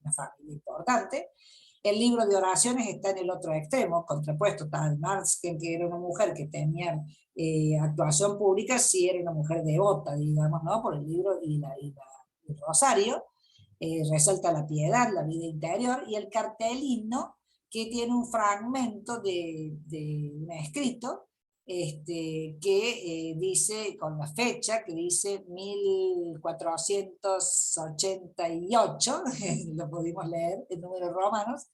Speaker 2: una familia importante. El libro de oraciones está en el otro extremo, contrapuesto. Tal Marsken, que era una mujer que tenía actuación pública, sí era una mujer devota, digamos, ¿no? Por el libro y el rosario. Resalta la piedad, la vida interior, y el cartelino, que tiene un fragmento de un escrito que dice, con la fecha, que dice 1488, lo pudimos leer en números romanos,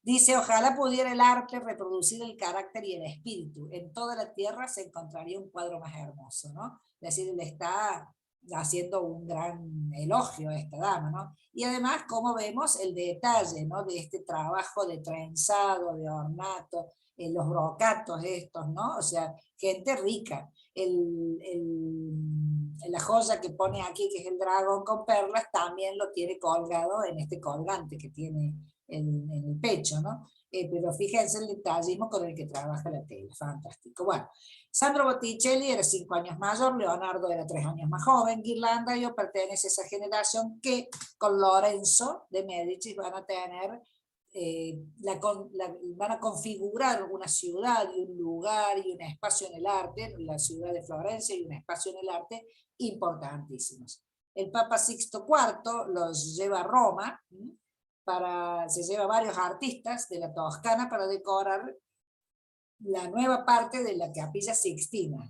Speaker 2: dice: ojalá pudiera el arte reproducir el carácter y el espíritu, en toda la tierra se encontraría un cuadro más hermoso, ¿no? Es decir, él está haciendo un gran elogio a esta dama, ¿no? Y además, como vemos, el detalle, ¿no? De este trabajo de trenzado, de ornato, los brocatos estos, ¿no? O sea, gente rica. La joya que pone aquí, que es el dragón con perlas, también lo tiene colgado en este colgante que tiene en el pecho, ¿no? Pero fíjense el detallismo con el que trabaja la tela, fantástico. Bueno, Sandro Botticelli era 5 años mayor, Leonardo era 3 años más joven, Ghirlandaio pertenece a esa generación que con Lorenzo de Medici van a tener, van a configurar una ciudad y un lugar y un espacio en el arte, la ciudad de Florencia y un espacio en el arte importantísimos. El Papa Sixto IV los lleva a Roma, se lleva varios artistas de la Toscana para decorar la nueva parte de la Capilla Sixtina.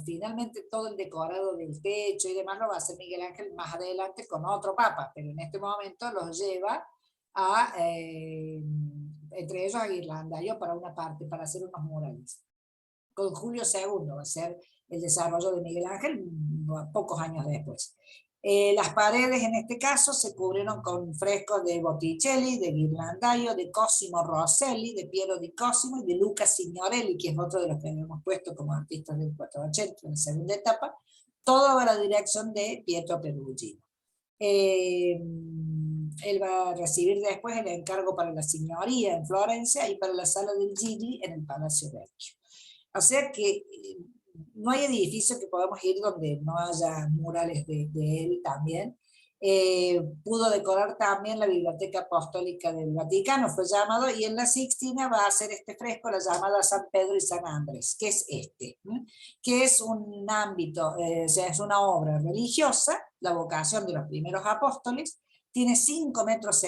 Speaker 2: Finalmente todo el decorado del techo y demás lo va a hacer Miguel Ángel más adelante con otro papa, pero en este momento los lleva a, entre ellos a Ghirlandaio para una parte, para hacer unos murales. Con Julio II va a ser el desarrollo de Miguel Ángel pocos años después. Las paredes en este caso se cubrieron con frescos de Botticelli, de Ghirlandaio, de Cosimo Rosselli, de Piero di Cosimo y de Luca Signorelli, que es otro de los que hemos puesto como artistas del 480 en la segunda etapa, todo a la dirección de Pietro Perugino. Él va a recibir después el encargo para la signoría en Florencia y para la sala del Gigli en el Palacio Vecchio. O sea que no hay edificio que podamos ir donde no haya murales de él también. Pudo decorar también la Biblioteca Apostólica del Vaticano, fue llamado, y en la Sixtina va a hacer este fresco, la llamada San Pedro y San Andrés, que es que es un ámbito, o sea, es una obra religiosa, la vocación de los primeros apóstoles, tiene 5,70 metros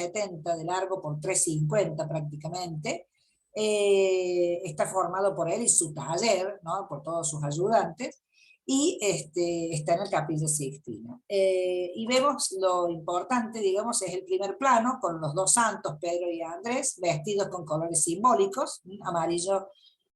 Speaker 2: de largo por 3,50 prácticamente. Está formado por él y su taller, ¿no? Por todos sus ayudantes, y está en el Capilla Sixtina. Y vemos lo importante, digamos, es el primer plano con los dos santos, Pedro y Andrés, vestidos con colores simbólicos, amarillo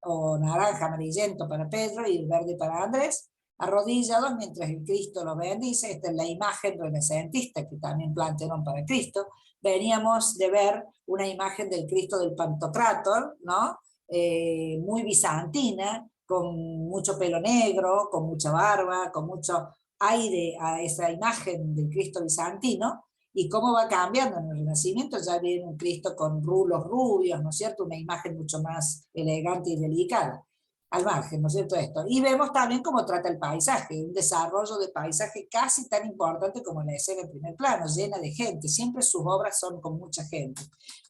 Speaker 2: o naranja amarillento para Pedro y el verde para Andrés, arrodillados mientras el Cristo los bendice. Esta es la imagen renacentista que también plantearon para Cristo. Veníamos de ver una imagen del Cristo del Pantocrátor, ¿no? muy bizantina, con mucho pelo negro, con mucha barba, con mucho aire a esa imagen del Cristo bizantino, y cómo va cambiando en el Renacimiento. Ya viene un Cristo con rulos rubios, ¿no es cierto? Una imagen mucho más elegante y delicada. Al margen, ¿no es cierto esto? Y vemos también cómo trata el paisaje, un desarrollo de paisaje casi tan importante como la escena en primer plano, llena de gente, siempre sus obras son con mucha gente.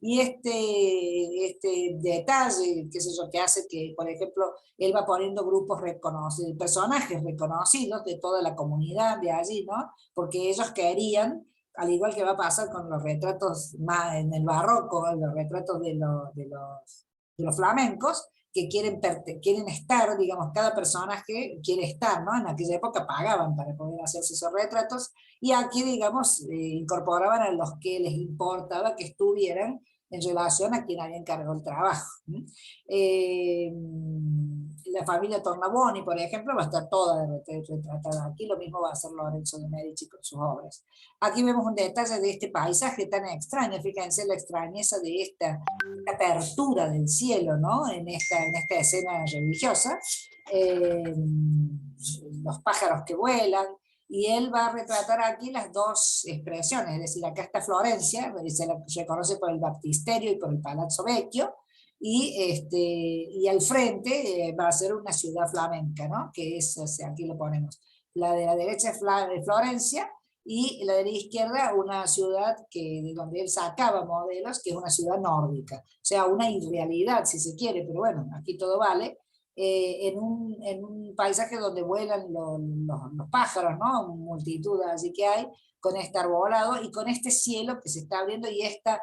Speaker 2: Y este detalle, qué sé yo, que hace que, por ejemplo, él va poniendo grupos reconocidos, personajes reconocidos de toda la comunidad de allí, ¿no? Porque ellos querían, al igual que va a pasar con los retratos más en el barroco, los retratos de los flamencos, que quieren estar, digamos, cada personaje quiere estar, ¿no? En aquella época pagaban para poder hacerse esos retratos, y aquí, digamos, incorporaban a los que les importaba que estuvieran en relación a quien había encargado el trabajo. La familia Tornabuoni, por ejemplo, va a estar toda retratada aquí, lo mismo va a hacer Lorenzo de Medici con sus obras. Aquí vemos un detalle de este paisaje tan extraño, fíjense la extrañeza de esta apertura del cielo, ¿no? En esta escena religiosa, los pájaros que vuelan, y él va a retratar aquí las dos expresiones, es decir, acá está Florencia, se la reconoce por el Baptisterio y por el Palazzo Vecchio, y al frente va a ser una ciudad flamenca, ¿no? Que es, o sea, aquí lo ponemos, la de la derecha es Florencia, y la de la izquierda una ciudad de donde él sacaba modelos, que es una ciudad nórdica, o sea, una irrealidad si se quiere, pero bueno, aquí todo vale, en un paisaje donde vuelan los pájaros, ¿no? Multitud así que hay, con este arbolado y con este cielo que se está abriendo, y esta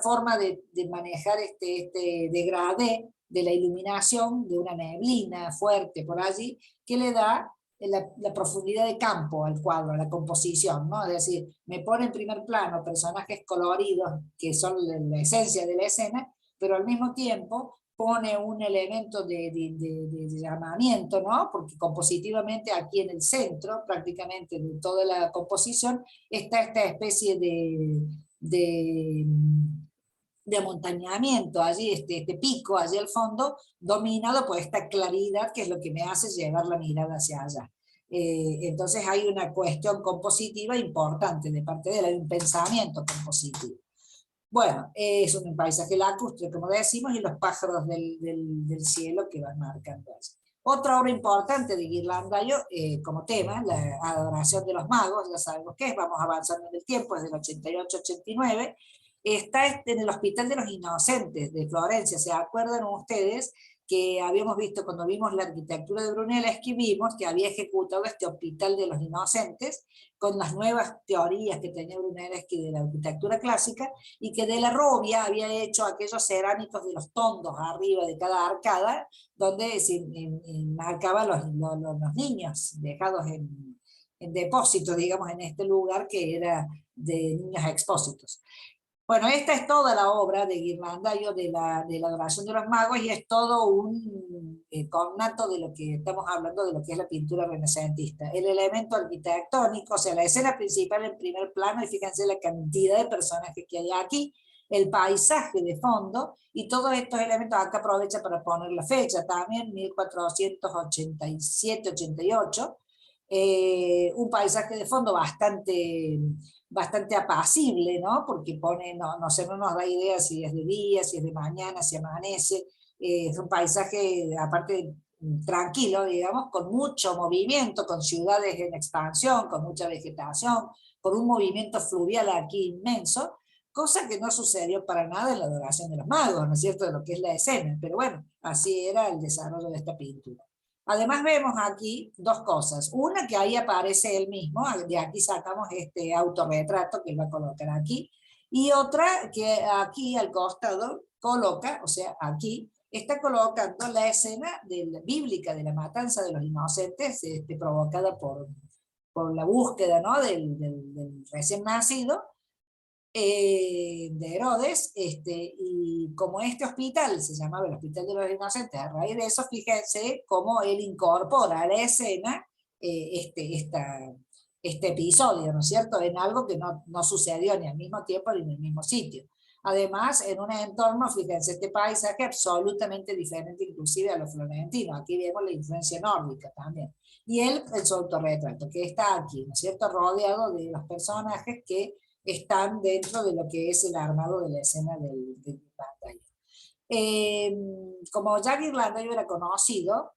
Speaker 2: forma de manejar este degradé de la iluminación, de una neblina fuerte por allí, que le da la profundidad de campo al cuadro, a la composición, ¿no? Es decir, me pone en primer plano personajes coloridos que son la esencia de la escena, pero al mismo tiempo pone un elemento de llamamiento, ¿no? Porque compositivamente aquí en el centro, prácticamente de toda la composición, está esta especie de amontañamiento, allí este pico, allí al fondo, dominado por esta claridad que es lo que me hace llevar la mirada hacia allá. Entonces hay una cuestión compositiva importante de parte de él, hay un pensamiento compositivo. Bueno, es un paisaje lacustre, como decimos, y los pájaros del cielo que van marcando allí. Otra obra importante de Ghirlandaio como tema, la adoración de los magos, ya sabemos qué es, vamos avanzando en el tiempo, desde el 88-89, está en el Hospital de los Inocentes de Florencia. ¿Se acuerdan ustedes que habíamos visto cuando vimos la arquitectura de Brunelleschi, vimos que había ejecutado este Hospital de los Inocentes con las nuevas teorías que tenía Brunelleschi de la arquitectura clásica, y que de la Robbia había hecho aquellos cerámicos de los tondos arriba de cada arcada, donde se marcaban los niños dejados en depósito, digamos, en este lugar que era de niños expósitos. Bueno, esta es toda la obra de Ghirlandaio de la adoración de los magos, y es todo un connato de lo que estamos hablando, de lo que es la pintura renacentista. El elemento arquitectónico, o sea, la escena principal en primer plano, y fíjense la cantidad de personajes que hay aquí, el paisaje de fondo, y todos estos elementos, acá aprovecha para poner la fecha también, 1487-88, un paisaje de fondo bastante apacible, ¿no? Porque pone, no nos da idea si es de día, si es de mañana, si amanece, es un paisaje aparte tranquilo, digamos, con mucho movimiento, con ciudades en expansión, con mucha vegetación, con un movimiento fluvial aquí inmenso, cosa que no sucedió para nada en la adoración de los magos, ¿no es cierto?, de lo que es la escena, pero bueno, así era el desarrollo de esta pintura. Además vemos aquí dos cosas. Una, que ahí aparece él mismo, de aquí sacamos este autorretrato que él va a colocar aquí, y otra que aquí al costado coloca, o sea, aquí está colocando la escena bíblica de la matanza de los inocentes, provocada por la búsqueda, ¿no?, del recién nacido, de Herodes, y como este hospital se llamaba el Hospital de los Inocentes, a raíz de eso, fíjense cómo él incorpora a la escena este episodio, ¿no es cierto?, en algo que no sucedió ni al mismo tiempo ni en el mismo sitio. Además, en un entorno, fíjense, este paisaje absolutamente diferente inclusive a los florentinos. Aquí vemos la influencia nórdica también. Y él, en su autorretrato, que está aquí, ¿no es cierto?, rodeado de los personajes que están dentro de lo que es el armado de la escena del pantalla. Como Jack Irlandaio era conocido,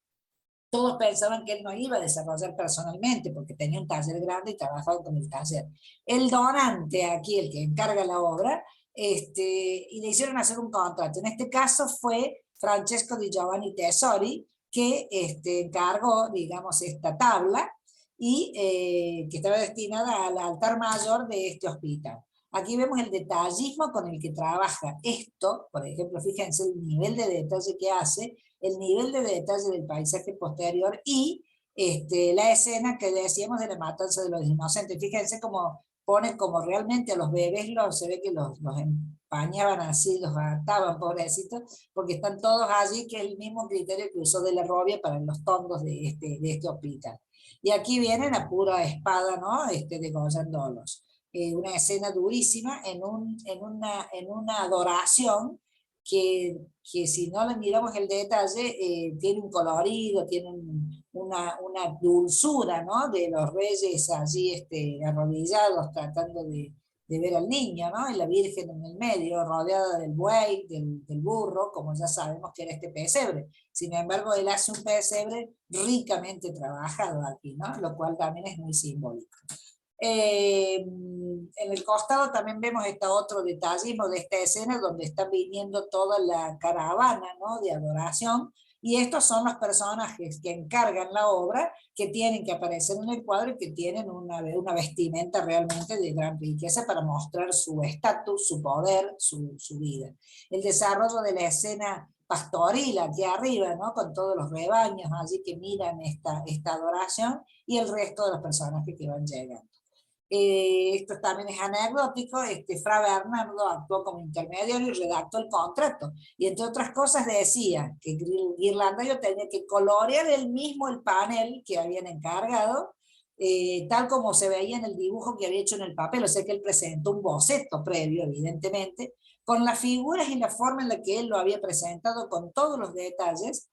Speaker 2: todos pensaban que él no iba a desarrollar personalmente, porque tenía un taller grande y trabajaba con el taller. El donante aquí, el que encarga la obra, y le hicieron hacer un contrato. En este caso fue Francesco di Giovanni Tesori, que encargó, digamos, esta tabla, y que estaba destinada al altar mayor de este hospital. Aquí vemos el detallismo con el que trabaja esto, por ejemplo, fíjense el nivel de detalle que hace, el nivel de detalle del paisaje posterior y la escena que decíamos de la matanza de los inocentes. Fíjense cómo pone como realmente a los bebés se ve que los empañaban así, los ataban, pobrecitos, porque están todos allí, que es el mismo criterio que usó de la Robbia para los tondos de este hospital. Y aquí vienen a pura espada, ¿no? Degollándolos. Una escena durísima en una adoración que si no le miramos el detalle, tiene un colorido, tiene una dulzura, ¿no?, de los reyes allí arrodillados tratando de ver al niño, ¿no?, y la Virgen en el medio, rodeada del buey, del burro, como ya sabemos que era este pesebre. Sin embargo, él hace un pesebre ricamente trabajado aquí, ¿no?, lo cual también es muy simbólico. En el costado también vemos otro detallismo de esta escena donde está viniendo toda la caravana, ¿no?, de adoración, y estos son los personajes que encargan la obra, que tienen que aparecer en el cuadro y que tienen una vestimenta realmente de gran riqueza para mostrar su estatus, su poder, su vida. El desarrollo de la escena pastoril aquí arriba, ¿no?, con todos los rebaños allí que miran esta adoración, y el resto de los personajes que van llegando. Esto también es anecdótico. Fra Bernardo actuó como intermediario y redactó el contrato, y entre otras cosas decía que Ghirlandaio tenía que colorear él mismo el panel que habían encargado, tal como se veía en el dibujo que había hecho en el papel, o sea que él presentó un boceto previo, evidentemente, con las figuras y la forma en la que él lo había presentado, con todos los detalles,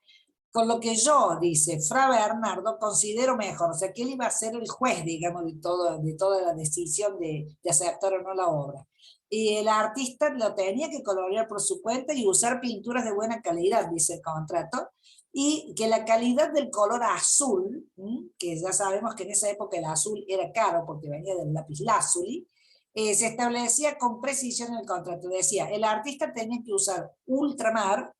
Speaker 2: con lo que yo, dice Fra Bernardo, considero mejor. O sea, que él iba a ser el juez, digamos, de toda la decisión de aceptar o no la obra. Y el artista lo tenía que colorear por su cuenta y usar pinturas de buena calidad, dice el contrato, y que la calidad del color azul, que ya sabemos que en esa época el azul era caro porque venía del lapislázuli, se establecía con precisión en el contrato. Decía, el artista tenía que usar ultramar,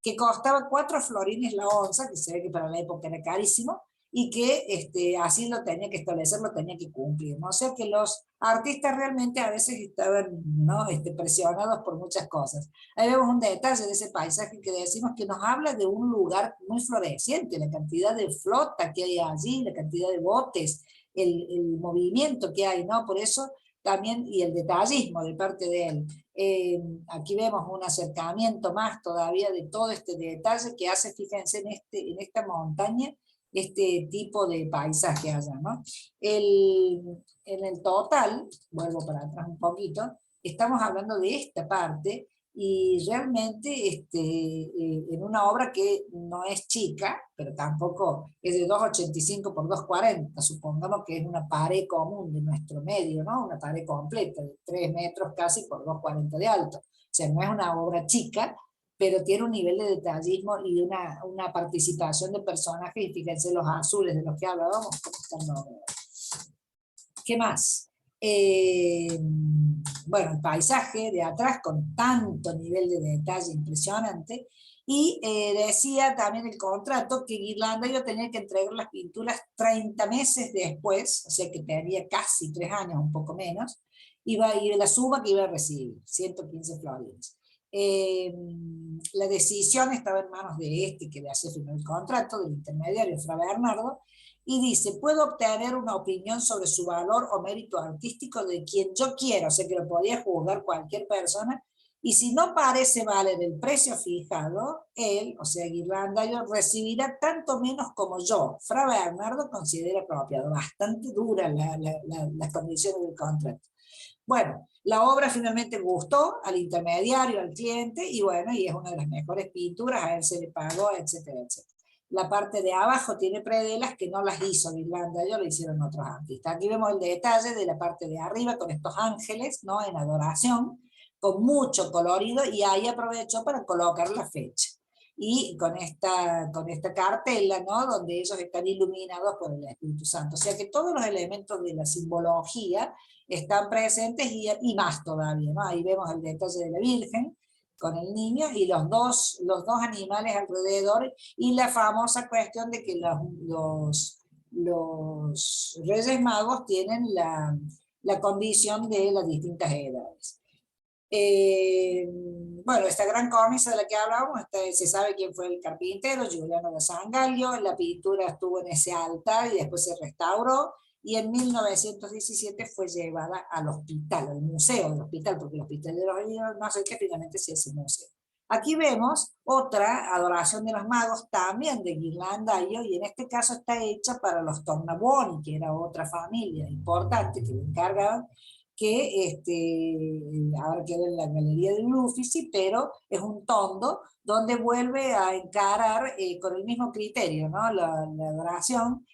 Speaker 2: que costaba 4 florines la onza, que se ve que para la época era carísimo, y que así lo tenía que establecer, lo tenía que cumplir, ¿no? O sea que los artistas realmente a veces estaban, ¿no?, presionados por muchas cosas. Ahí vemos un detalle de ese paisaje que decimos que nos habla de un lugar muy floreciente, la cantidad de flota que hay allí, la cantidad de botes, el movimiento que hay, ¿no? Por eso también, y el detallismo de parte de él. Aquí vemos un acercamiento más todavía de todo este detalle que hace, fíjense, en esta montaña, este tipo de paisaje allá, ¿no? En el total, vuelvo para atrás un poquito, estamos hablando de esta parte, y realmente en una obra que no es chica, pero tampoco es de 2,85 por 2,40, supongamos que es una pared común de nuestro medio, ¿no?, una pared completa de 3 metros casi por 2,40 de alto. O sea, no es una obra chica, pero tiene un nivel de detallismo y una participación de personajes, y fíjense los azules de los que hablábamos, ¿cómo están? ¿Qué más? Bueno, el paisaje de atrás con tanto nivel de detalle impresionante, y decía también el contrato que Ghirlandaio tenía que entregar las pinturas 30 meses después, o sea que tenía casi 3 años, un poco menos, y la suma que iba a recibir, 115 florines. La decisión estaba en manos de que le hacía firmar el contrato, del intermediario Fra Bernardo, y dice, puedo obtener una opinión sobre su valor o mérito artístico de quien yo quiera, o sea que lo podía juzgar cualquier persona, y si no parece valer el precio fijado, él, o sea Ghirlandaio, recibirá tanto menos como yo, Fra Bernardo, considera apropiado. Bastante dura las condiciones del contrato. Bueno, la obra finalmente gustó al intermediario, al cliente, y bueno, y es una de las mejores pinturas, a él se le pagó, etcétera, etcétera. La parte de abajo tiene predelas que no las hizo Ghirlandaio, lo hicieron otros artistas. Aquí vemos el detalle de la parte de arriba con estos ángeles, ¿no? En adoración, con mucho colorido, y ahí aprovechó para colocar la fecha. Y con esta cartela, ¿no? Donde ellos están iluminados por el Espíritu Santo. O sea que todos los elementos de la simbología están presentes y más todavía, ¿no? Ahí vemos el detalle de la Virgen con el niño y los dos animales alrededor, y la famosa cuestión de que los Reyes Magos tienen la condición de las distintas edades. Bueno, esta gran cornisa de la que hablábamos, se sabe quién fue el carpintero, Giuliano da Sangallo. La pintura estuvo en ese altar y después se restauró, y en 1917 fue llevada al hospital, al museo del hospital, porque el hospital de los niños no sé qué, finalmente se hace museo. Aquí vemos otra adoración de los magos, también de Ghirlandaio, y en este caso está hecha para los Tornabuoni, que era otra familia importante que le encargaban, que ahora quedó en la Galería del Uffizi, pero es un tondo donde vuelve a encarar con el mismo criterio, ¿no? La adoración,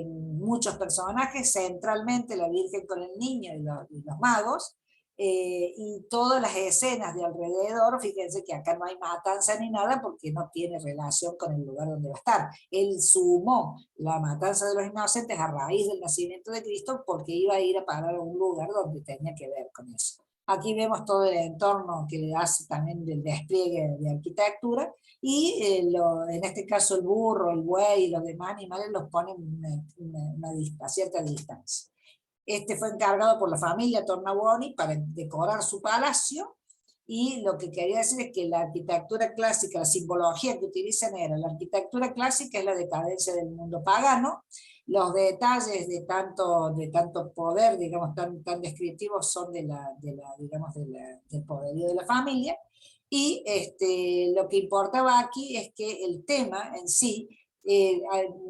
Speaker 2: muchos personajes, centralmente la Virgen con el niño y los magos, y todas las escenas de alrededor. Fíjense que acá no hay matanza ni nada porque no tiene relación con el lugar donde va a estar. Él sumó la matanza de los inocentes a raíz del nacimiento de Cristo porque iba a ir a parar a un lugar donde tenía que ver con eso. Aquí vemos todo el entorno que le hace también del despliegue de arquitectura, y en este caso el burro, el buey y los demás animales los ponen a cierta distancia. Este fue encargado por la familia Tornabuoni para decorar su palacio, y lo que quería decir es que la arquitectura clásica, la simbología que utilizan era, la arquitectura clásica es la decadencia del mundo pagano, los detalles de tanto poder, digamos, tan descriptivos son del poderío de la familia, y lo que importaba aquí es que el tema en sí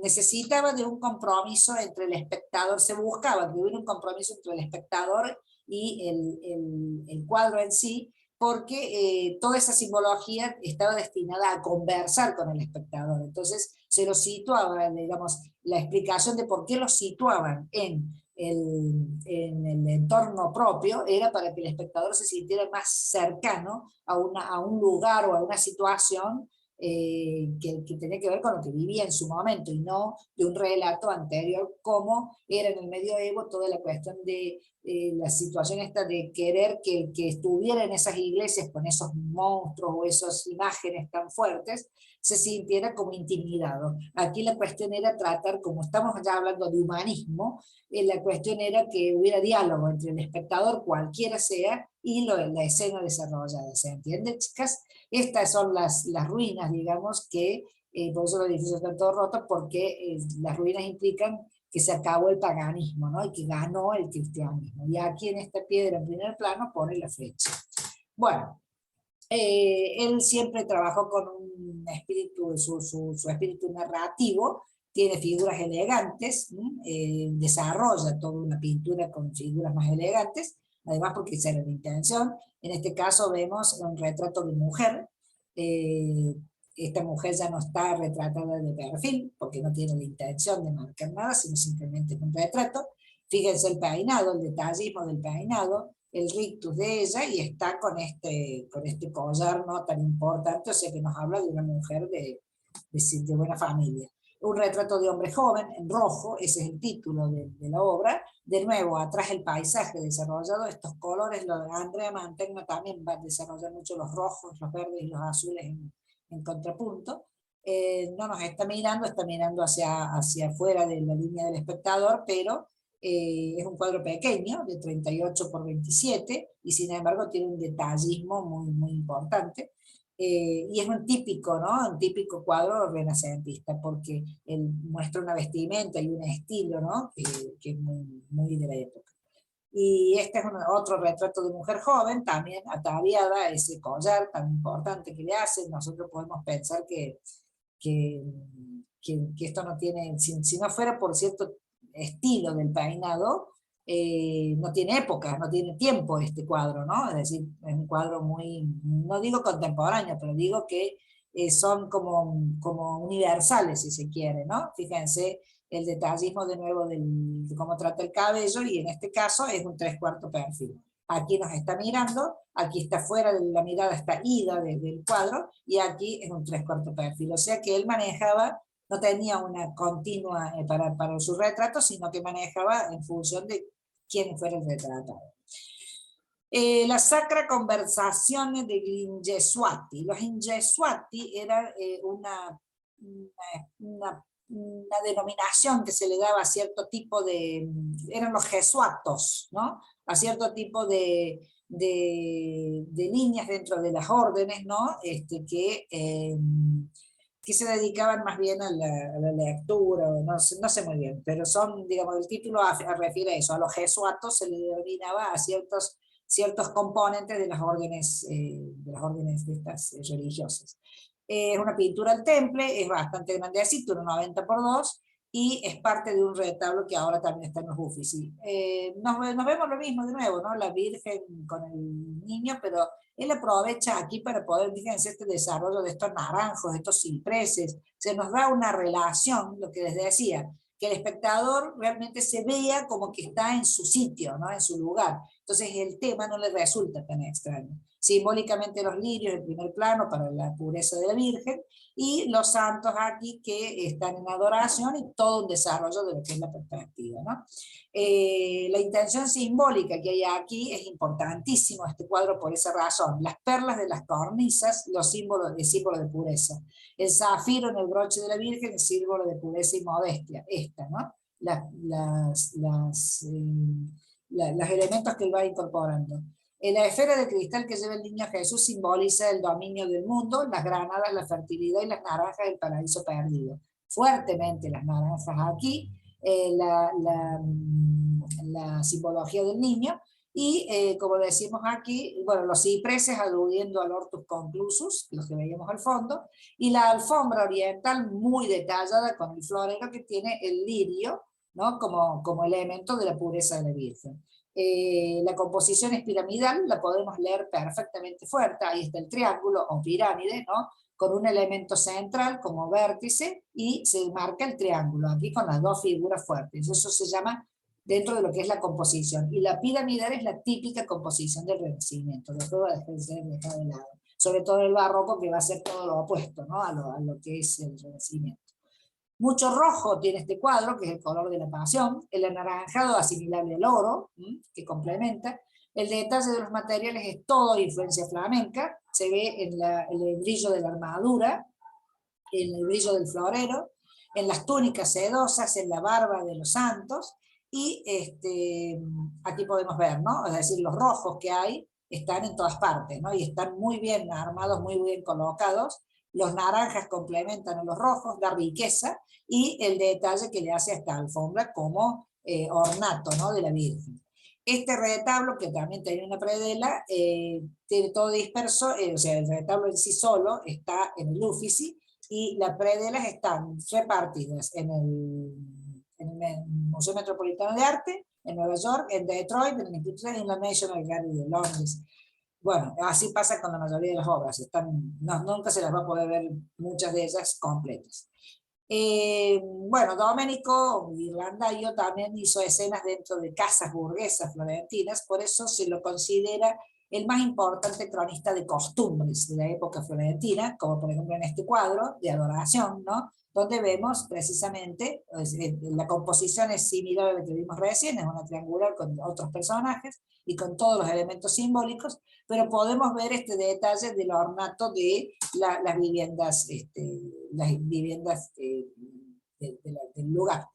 Speaker 2: necesitaba de un compromiso entre el espectador, se buscaba que hubiera un compromiso entre el espectador y el cuadro en sí, porque toda esa simbología estaba destinada a conversar con el espectador. Entonces se lo situaba, digamos, la explicación de por qué lo situaban en el entorno propio era para que el espectador se sintiera más cercano a un lugar o a una situación que tenía que ver con lo que vivía en su momento, y no de un relato anterior, como era en el medioevo toda la cuestión de la situación esta de querer que estuviera en esas iglesias con esos monstruos o esas imágenes tan fuertes, se sintiera como intimidado. Aquí la cuestión era tratar, como estamos ya hablando de humanismo, la cuestión era que hubiera diálogo entre el espectador, cualquiera sea, y la escena desarrollada. ¿Se entiende, chicas? Estas son las ruinas, digamos, que por eso los edificios están todos rotos, porque las ruinas implican que se acabó el paganismo, ¿no? Y que ganó el cristianismo. Y aquí en esta piedra en primer plano pone la fecha. Bueno, él siempre trabajó con un espíritu, su espíritu narrativo, tiene figuras elegantes, desarrolla toda una pintura con figuras más elegantes, además porque esa era la intención. En este caso vemos un retrato de mujer. Esta mujer ya no está retratada de perfil, porque no tiene la intención de marcar nada, sino simplemente un retrato. Fíjense el peinado, el detallismo del peinado, el rictus de ella, y está con este collar no tan importante, o sea que nos habla de una mujer de buena familia. Un retrato de hombre joven, en rojo, ese es el título de la obra. De nuevo, atrás el paisaje desarrollado, estos colores, Andrea Mantegna también va a desarrollar mucho los rojos, los verdes y los azules en contrapunto. No nos está mirando hacia afuera de la línea del espectador, pero es un cuadro pequeño, de 38 por 27, y sin embargo tiene un detallismo muy, muy importante. Y es un típico, ¿no? Un típico cuadro renacentista, porque él muestra una vestimenta y un estilo, ¿no? Que es muy, muy de la época. Y este es otro retrato de mujer joven, también ataviada, ese collar tan importante que le hacen. Nosotros podemos pensar que esto no tiene, si no fuera por cierto estilo del peinado, no tiene época, no tiene tiempo este cuadro, ¿no? Es decir, es un cuadro muy, no digo contemporáneo, pero digo que son como universales, si se quiere, ¿no? Fíjense el detallismo de nuevo de cómo trata el cabello, y en este caso es un 3/4 perfil. Aquí nos está mirando, aquí está fuera, la mirada está ida del cuadro, y aquí es un 3/4 perfil. O sea que él manejaba, no tenía una continua para su retrato, sino que manejaba en función de quién fuera el retratado. La Sacra Conversazione degli Ingesuati. Los Ingesuati era una denominación que se le daba a cierto tipo de, eran los jesuatos, ¿no? A cierto tipo de líneas dentro de las órdenes, ¿no? Que se dedicaban más bien a la lectura, no sé muy bien, pero son, digamos, el título refiere a eso, a los jesuatos se le denominaba a ciertos componentes de las órdenes de estas religiosas. Es una pintura al temple, es bastante grandecito, un 90x2, y es parte de un retablo que ahora también está en los Uffizi. Nos vemos lo mismo de nuevo, ¿no? La Virgen con el niño, pero él aprovecha aquí para poder, fíjense, este desarrollo de estos naranjos, de estos cipreses, se nos da una relación, lo que les decía, que el espectador realmente se vea como que está en su sitio, ¿no? En su lugar. Entonces el tema no le resulta tan extraño. Simbólicamente los lirios en primer plano para la pureza de la Virgen, y los santos aquí que están en adoración, y todo un desarrollo de lo que es la perspectiva, ¿no? La intención simbólica que hay aquí es importantísimo este cuadro por esa razón. Las perlas de las cornisas, los símbolos de pureza. El zafiro en el broche de la Virgen, el símbolo de pureza y modestia. ¿No? Los elementos que él va incorporando. En la esfera de cristal que lleva el niño Jesús simboliza el dominio del mundo, las granadas, la fertilidad y las naranjas del paraíso perdido. Fuertemente las naranjas aquí, la simbología del niño, y como decimos aquí, bueno, los cipreses aludiendo al Hortus Conclusus, los que veíamos al fondo, y la alfombra oriental muy detallada con el florero que tiene el lirio, ¿no? como elemento de la pureza de la Virgen. La composición es piramidal, la podemos leer perfectamente fuerte, ahí está el triángulo o pirámide, ¿no? Con un elemento central como vértice, y se marca el triángulo, aquí con las dos figuras fuertes. Eso se llama dentro de lo que es la composición. Y la piramidal es la típica composición del Renacimiento, después va a ser dejado de lado. Sobre todo el barroco, que va a ser todo lo opuesto, ¿no? a lo que es el Renacimiento. Mucho rojo tiene este cuadro, que es el color de la pasión, el anaranjado asimilable al oro, que complementa. El detalle de los materiales es todo influencia flamenca, se ve en el brillo de la armadura, en el brillo del florero, en las túnicas sedosas, en la barba de los santos, y aquí podemos ver, ¿no? Es decir, los rojos que hay están en todas partes, ¿no? Y están muy bien armados, muy bien colocados. Los naranjas complementan a los rojos, da riqueza, y el detalle que le hace a esta alfombra como ornato, ¿no? De la Virgen. Este retablo, que también tiene una predela, tiene todo disperso, o sea, el retablo en sí solo está en el Uffizi, y las predelas están repartidas en el Museo Metropolitano de Arte, en Nueva York, en Detroit, en el Instituto y en la National Gallery de Londres. Bueno, así pasa con la mayoría de las obras, nunca se las va a poder ver muchas de ellas completas. Bueno, Domenico Ghirlandaio también hizo escenas dentro de casas burguesas florentinas, por eso se lo considera el más importante cronista de costumbres de la época florentina, como por ejemplo en este cuadro de adoración, ¿no? Donde vemos precisamente, la composición es similar a la que vimos recién, es una triangular con otros personajes y con todos los elementos simbólicos, pero podemos ver este detalle del ornato de las viviendas, del lugar.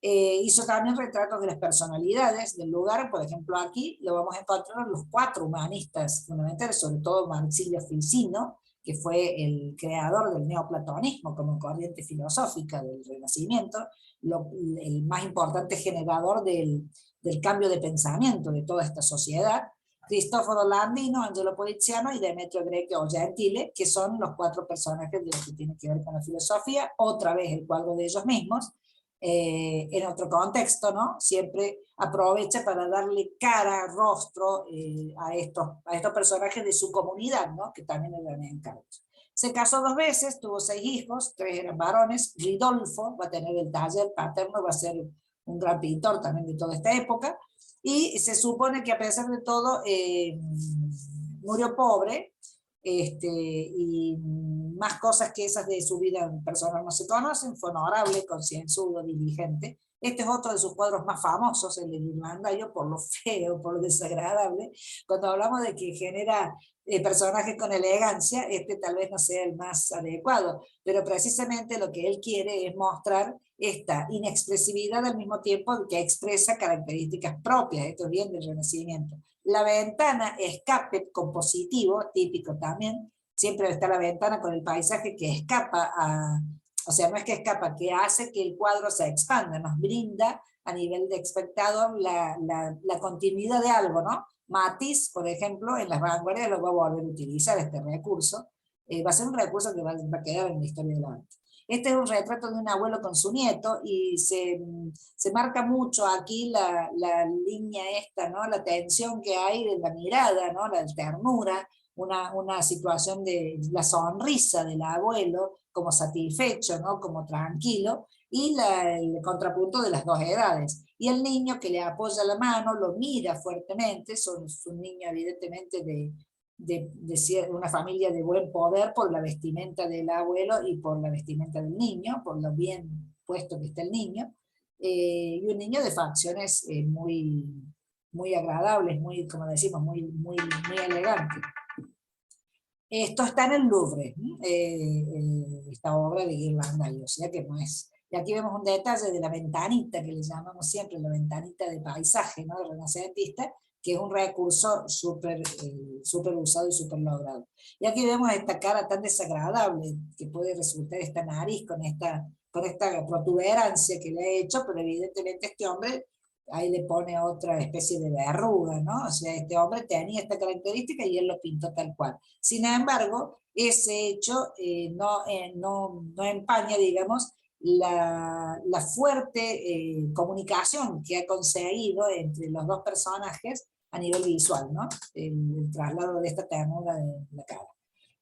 Speaker 2: Hizo también retratos de las personalidades del lugar, por ejemplo aquí lo vamos a encontrar los 4 humanistas fundamentales, sobre todo Marsilio Ficino, que fue el creador del neoplatonismo como corriente filosófica del Renacimiento, el más importante generador del cambio de pensamiento de toda esta sociedad. Cristoforo Landino, Angelo Poliziano y Demetrio Greco o Gentile, que son los 4 personajes de lo que tiene que ver con la filosofía, otra vez el cuadro de ellos mismos. en otro contexto, ¿no? Siempre aprovecha para darle cara, rostro a estos personajes de su comunidad, ¿no? Que también eran encargos. Se casó 2 veces, tuvo 6 hijos, 3 eran varones. Ridolfo va a tener el taller paterno, va a ser un gran pintor también de toda esta época, y se supone que a pesar de todo murió pobre, y más cosas que esas de su vida personal no se conocen. Fue honorable, concienzudo, diligente. Este es otro de sus cuadros más famosos, el de Ghirlandaio, por lo feo, por lo desagradable. Cuando hablamos de que genera personajes con elegancia, este tal vez no sea el más adecuado, pero precisamente lo que él quiere es mostrar esta inexpresividad al mismo tiempo que expresa características propias. Esto es bien del Renacimiento. La ventana escape compositivo, típico también, siempre está la ventana con el paisaje que escapa o sea, no es que escapa, que hace que el cuadro se expanda, nos brinda a nivel de espectador la continuidad de algo, ¿no? Matisse, por ejemplo, en las vanguardias lo va a volver a utilizar este recurso, va a ser un recurso que va a quedar en la historia del arte. Este es un retrato de un abuelo con su nieto, y se marca mucho aquí la línea esta, ¿no? La tensión que hay de la mirada, ¿no? La ternura, una situación de la sonrisa del abuelo, como satisfecho, ¿no? Como tranquilo, y el contrapunto de las 2 edades. Y el niño que le apoya la mano, lo mira fuertemente, es un niño evidentemente de una familia de buen poder por la vestimenta del abuelo y por la vestimenta del niño, por lo bien puesto que está el niño, y un niño de facciones muy, muy agradables, muy, como decimos, muy, muy, muy elegante. Esto está en el Louvre, esta obra de Ghirlandaio, o sea que no es. Y aquí vemos un detalle de la ventanita, que le llamamos siempre la ventanita de paisaje, ¿no? De renacentista, que es un recurso súper usado y súper logrado. Y aquí vemos esta cara tan desagradable que puede resultar esta nariz con esta protuberancia que le ha hecho, pero evidentemente este hombre ahí le pone otra especie de verruga, ¿no? O sea, este hombre tenía esta característica y él lo pintó tal cual. Sin embargo, ese hecho no empaña, digamos, la fuerte comunicación que ha conseguido entre los 2 personajes a nivel visual, ¿no? El traslado de esta ternura de la cara.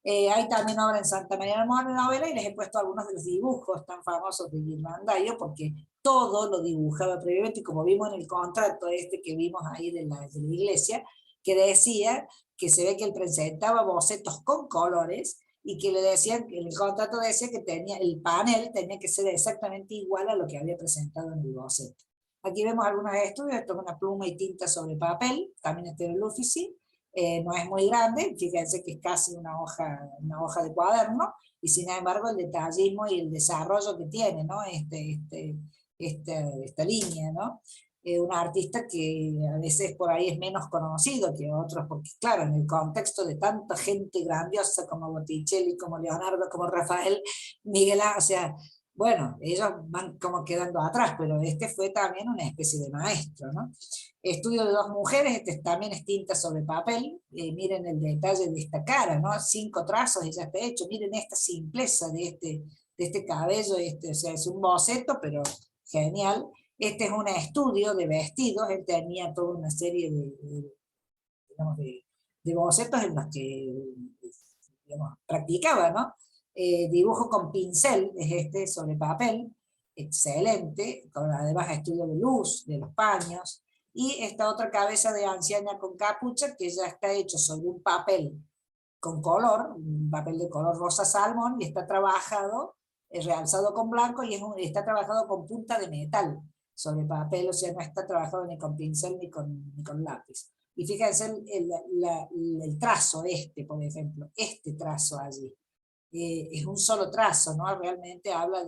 Speaker 2: Hay también obra en Santa María del Novela, y les he puesto algunos de los dibujos tan famosos de Ghirlandaio, porque todo lo dibujaba previamente, como vimos en el contrato que vimos ahí de la iglesia, que decía que se ve que él presentaba bocetos con colores, y que le decían, que el contrato decía que el panel tenía que ser exactamente igual a lo que había presentado en el boceto. Aquí vemos algunos estudios. Esto es una pluma y tinta sobre papel, también este del Uffizi. No es muy grande, fíjense que es casi una hoja de cuaderno, y sin embargo el detallismo y el desarrollo que tiene, ¿no? Esta línea, ¿no? Un artista que a veces por ahí es menos conocido que otros, porque claro, en el contexto de tanta gente grandiosa como Botticelli, como Leonardo, como Rafael, Miguel Ángel, o sea, bueno, ellos van como quedando atrás, pero este fue también una especie de maestro, ¿no? Estudio de 2 mujeres, también es tinta sobre papel. Miren el detalle de esta cara, ¿no? 5 trazos y ya está hecho. Miren esta simpleza de este cabello, o sea, es un boceto, pero genial. Este es un estudio de vestidos. Él tenía toda una serie digamos, de bocetos en los que, digamos, practicaba, ¿no? Dibujo con pincel es sobre papel, excelente, con además estudio de luz, de los paños. Y esta otra cabeza de anciana con capucha, que ya está hecho sobre un papel con color, un papel de color rosa salmón, y está trabajado, realzado con blanco, y está trabajado con punta de metal sobre papel, o sea, no está trabajado ni con pincel ni con lápiz. Y fíjense el trazo por ejemplo, este trazo allí. Es un solo trazo, ¿no? Realmente habla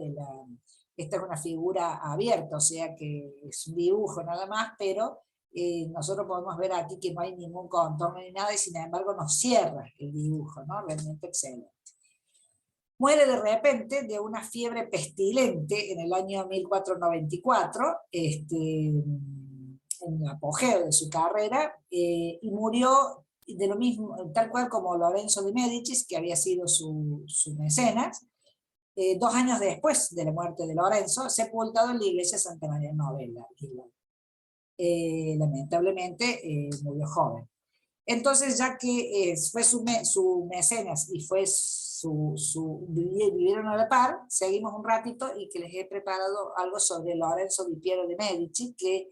Speaker 2: esta es una figura abierta, o sea que es un dibujo nada más, pero nosotros podemos ver aquí que no hay ningún contorno ni nada, y sin embargo nos cierra el dibujo, ¿no? Realmente excelente. Muere de repente de una fiebre pestilente en el año 1494, en el apogeo de su carrera, y murió de lo mismo, tal cual como Lorenzo de Médicis, que había sido su mecenas, 2 años después de la muerte de Lorenzo, sepultado en la iglesia Santa María Novella. Lamentablemente murió joven. Entonces, ya que fue su mecenas y fue vivieron a la par, seguimos un ratito y que les he preparado algo sobre Lorenzo Di Piero de Medici, que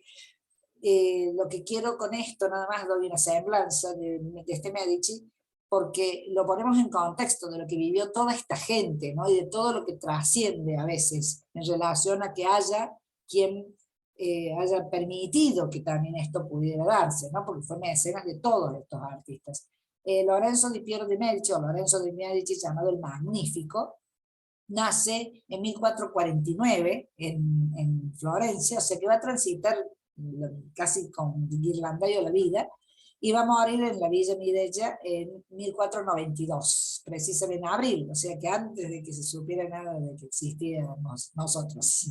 Speaker 2: lo que quiero con esto, nada más doy una semblanza de este Medici, porque lo ponemos en contexto de lo que vivió toda esta gente, ¿no? Y de todo lo que trasciende a veces en relación a que haya quien haya permitido que también esto pudiera darse, ¿no? Porque fue mecenas de todos estos artistas. Lorenzo Di Piero de Medici, o Lorenzo de Medici, llamado el Magnífico, nace en 1449 en Florencia, o sea que va a transitar casi con Ghirlandaio la vida, y va a morir en la Villa Mireya en 1492, precisamente en abril, o sea que antes de que se supiera nada de que existíamos nosotros.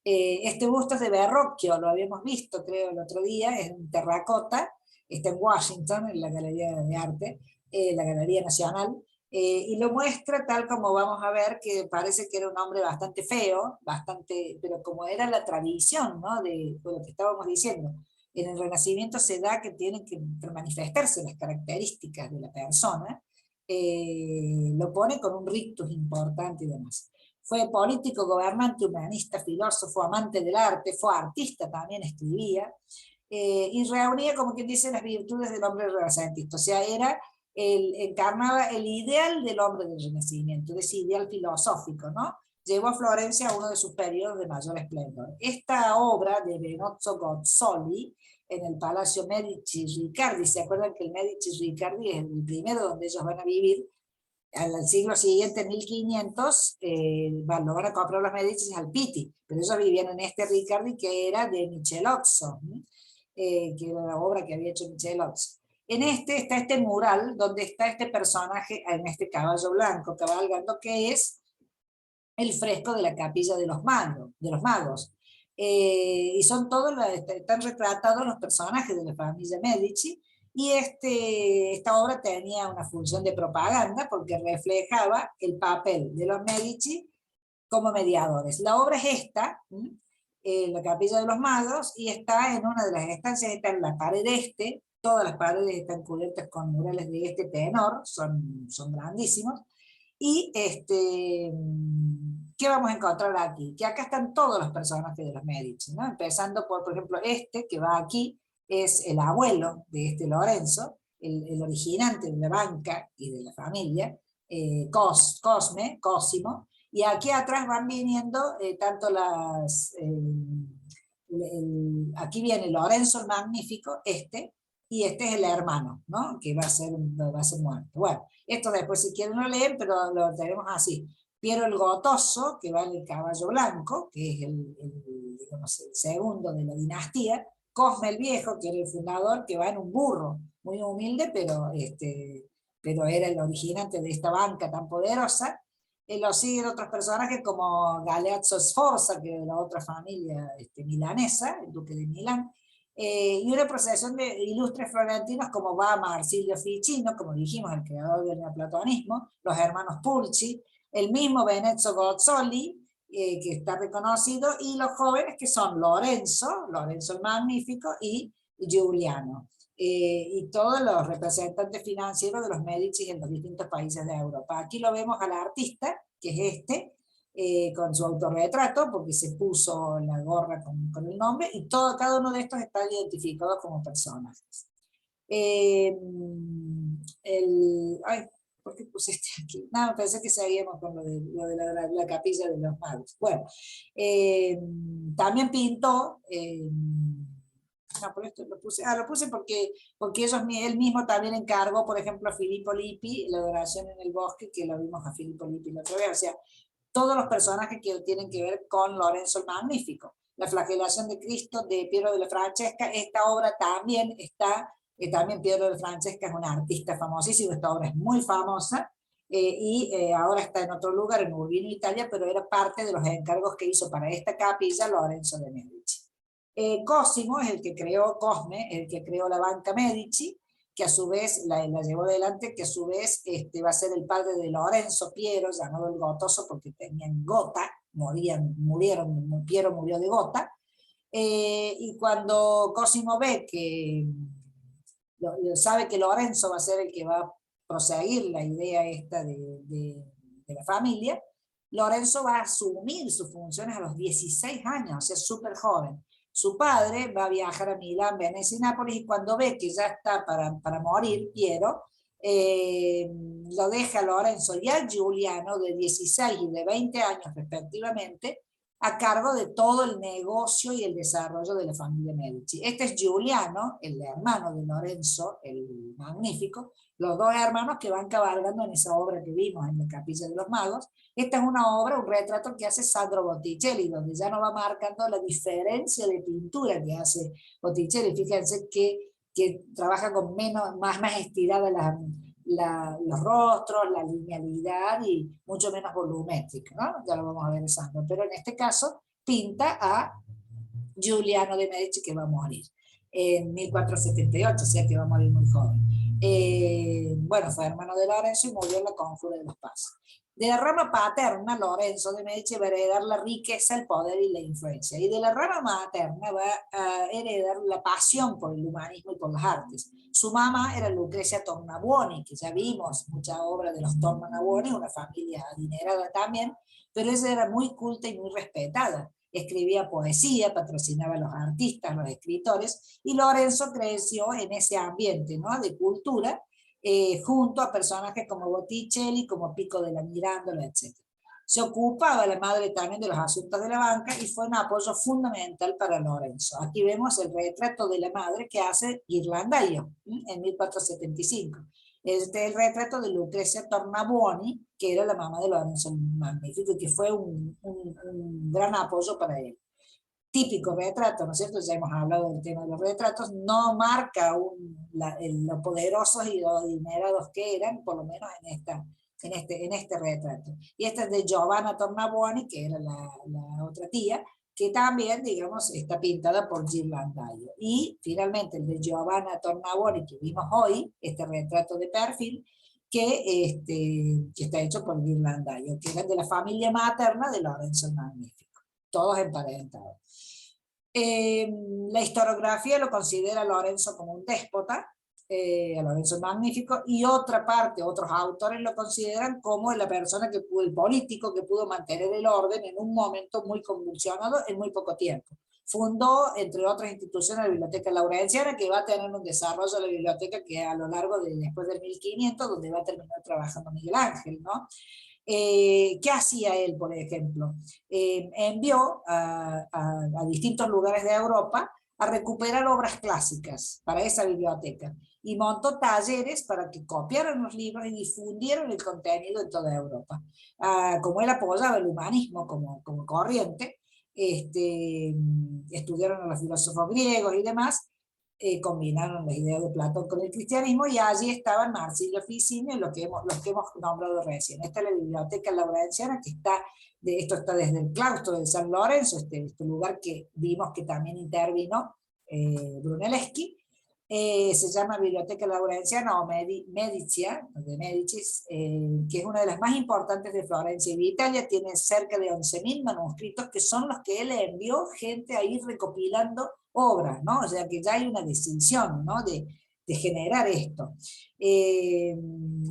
Speaker 2: Este busto es de Verrocchio, lo habíamos visto creo el otro día, es en terracota, está en Washington, en la Galería de Arte, la Galería Nacional, y lo muestra tal como vamos a ver, que parece que era un hombre bastante feo, pero como era la tradición, ¿no? de lo que estábamos diciendo, en el Renacimiento se da que tienen que manifestarse las características de la persona, lo pone con un rictus importante y demás. Fue político, gobernante, humanista, filósofo, amante del arte, fue artista, también escribía, y reunía, como quien dice, las virtudes del hombre renacentista, o sea, encarnaba el ideal del hombre del Renacimiento, ese ideal filosófico, ¿no? Llevó a Florencia a uno de sus periodos de mayor esplendor. Esta obra de Benozzo Gozzoli, en el Palacio Medici-Riccardi, ¿se acuerdan que el Medici-Riccardi es el primero donde ellos van a vivir? Al siglo siguiente, 1500, lo van a comprar los Medici al Pitti, pero ellos vivían en este Riccardi que era de Michelozzo, que era la obra que había hecho Michelozzo. En este está este mural donde está este personaje en este caballo blanco cabalgando, que es el fresco de la capilla de los magos. Y son todos, están retratados los personajes de la familia Medici, y esta obra tenía una función de propaganda porque reflejaba el papel de los Medici como mediadores. La obra es esta, la capilla de los magos, y está en una de las estancias, está en la pared este, todas las paredes están cubiertas con murales de este tenor, son grandísimos, y ¿qué vamos a encontrar aquí? Que acá están todos los personajes de los Medici, ¿no? Empezando por ejemplo, que va aquí, es el abuelo de este Lorenzo, el originante de la banca y de la familia, Cosimo, y aquí atrás van viniendo tanto aquí viene Lorenzo el Magnífico, y este es el hermano, ¿no? Que va a ser muerto. Bueno, esto después si quieren lo leen, pero lo tenemos así. Piero el Gotoso, que va en el caballo blanco, que es digamos, el segundo de la dinastía. Cosme el Viejo, que era el fundador, que va en un burro, muy humilde, pero era el originante de esta banca tan poderosa. Lo siguen otros personajes como Galeazzo Sforza, que era de la otra familia milanesa, el duque de Milán, y una procesión de ilustres florentinos como va Marsilio Ficino, como dijimos, el creador del neoplatonismo, los hermanos Pulci, el mismo Benozzo Gozzoli, que está reconocido, y los jóvenes que son Lorenzo el Magnífico, y Giuliano, y todos los representantes financieros de los Medici en los distintos países de Europa. Aquí lo vemos al artista, que es con su autorretrato, porque se puso la gorra con el nombre, y cada uno de estos está identificado como personajes. ¿Por qué puse aquí? No, pensé que seguíamos con lo de la capilla de los magos. Bueno, también pintó, no, por esto lo puse porque él mismo también encargó, por ejemplo, a Filippo Lippi, la adoración en el bosque, que lo vimos a Filippo Lippi la otra vez, o sea, todos los personajes que tienen que ver con Lorenzo el Magnífico. La flagelación de Cristo de Piero della Francesca, esta obra también está, también Piero della Francesca es un artista famosísimo, esta obra es muy famosa, y ahora está en otro lugar, en Urbino, Italia, pero era parte de los encargos que hizo para esta capilla Lorenzo de Medici. Cosimo es el que creó, Cosme, el que creó la banca Medici, que a su vez la llevó adelante, que a su vez va a ser el padre de Lorenzo Piero, llamado el Gotoso porque tenían gota, Piero murió de gota, y cuando Cosimo ve que sabe que Lorenzo va a ser el que va a proseguir la idea esta de la familia, Lorenzo va a asumir sus funciones a los 16 años, o sea, súper joven. Su padre va a viajar a Milán, Venecia y Nápoles, y cuando ve que ya está para morir, Piero, lo deja a Lorenzo y a Giuliano, de 16 y de 20 años respectivamente, a cargo de todo el negocio y el desarrollo de la familia Medici. Este es Giuliano, el hermano de Lorenzo, el Magnífico, los dos hermanos que van cabalgando en esa obra que vimos en la Capilla de los Magos. Esta es una obra, un retrato que hace Sandro Botticelli, donde ya nos va marcando la diferencia de pintura que hace Botticelli. Fíjense que trabaja con más estirada los rostros, la linealidad y mucho menos volumétrico, ¿no? Ya lo vamos a ver en Sandro. Pero en este caso pinta a Giuliano de Medici, que va a morir en 1478, o sea que va a morir muy joven. Bueno, fue hermano de Lorenzo y murió en la Conjura de los Pasos. De la rama paterna, Lorenzo de Medici va a heredar la riqueza, el poder y la influencia. Y de la rama materna va a heredar la pasión por el humanismo y por las artes. Su mamá era Lucrecia Tornabuoni, que ya vimos mucha obra de los Tornabuoni, una familia adinerada también, pero ella era muy culta y muy respetada. Escribía poesía, patrocinaba a los artistas, los escritores, y Lorenzo creció en ese ambiente, ¿no?, de cultura, junto a personajes como Botticelli, como Pico della Mirandola, etc. Se ocupaba la madre también de los asuntos de la banca y fue un apoyo fundamental para Lorenzo. Aquí vemos el retrato de la madre que hace Ghirlandaio en 1475. Este es el retrato de Lucrecia Tornabuoni, que era la mamá de Lorenzo el Magnífico, y que fue un gran apoyo para él. Típico retrato, ¿no es cierto? Ya hemos hablado del tema de los retratos, no marca lo poderosos y lo adinerados que eran, por lo menos en este retrato. Y esta es de Giovanna Tornabuoni, que era la otra tía, que también, digamos, está pintada por Ghirlandaio. Y finalmente el de Giovanna Tornabuoni, que vimos hoy, este retrato de perfil, que está hecho por Ghirlandaio, que era de la familia materna de Lorenzo el Magnífico, todos emparentados. La historiografía lo considera a Lorenzo como un déspota, a Lorenzo el Magnífico, y otra parte, otros autores lo consideran como la persona el político que pudo mantener el orden en un momento muy convulsionado en muy poco tiempo. Fundó, entre otras instituciones, la Biblioteca Laurenciana, que va a tener un desarrollo de la biblioteca que a lo largo después del 1500, donde va a terminar trabajando Miguel Ángel, ¿no? ¿Qué hacía él, por ejemplo? Envió a distintos lugares de Europa a recuperar obras clásicas para esa biblioteca y montó talleres para que copiaran los libros y difundieran el contenido en toda Europa. Como él apoyaba el humanismo como corriente, estudiaron a los filósofos griegos y demás, combinaron las ideas de Platón con el cristianismo, y allí estaban Marsilio Ficino y los que hemos nombrado recién. Esta es la Biblioteca Laurenciana, que esto está desde el claustro de San Lorenzo, este lugar que vimos que también intervino Brunelleschi. Se llama Biblioteca Laurenciana o Medicea, de Medicis, que es una de las más importantes de Florencia y de Italia. Tiene cerca de 11.000 manuscritos, que son los que él envió gente a ir recopilando obras, ¿no? O sea que ya hay una decisión, ¿no?, de generar esto.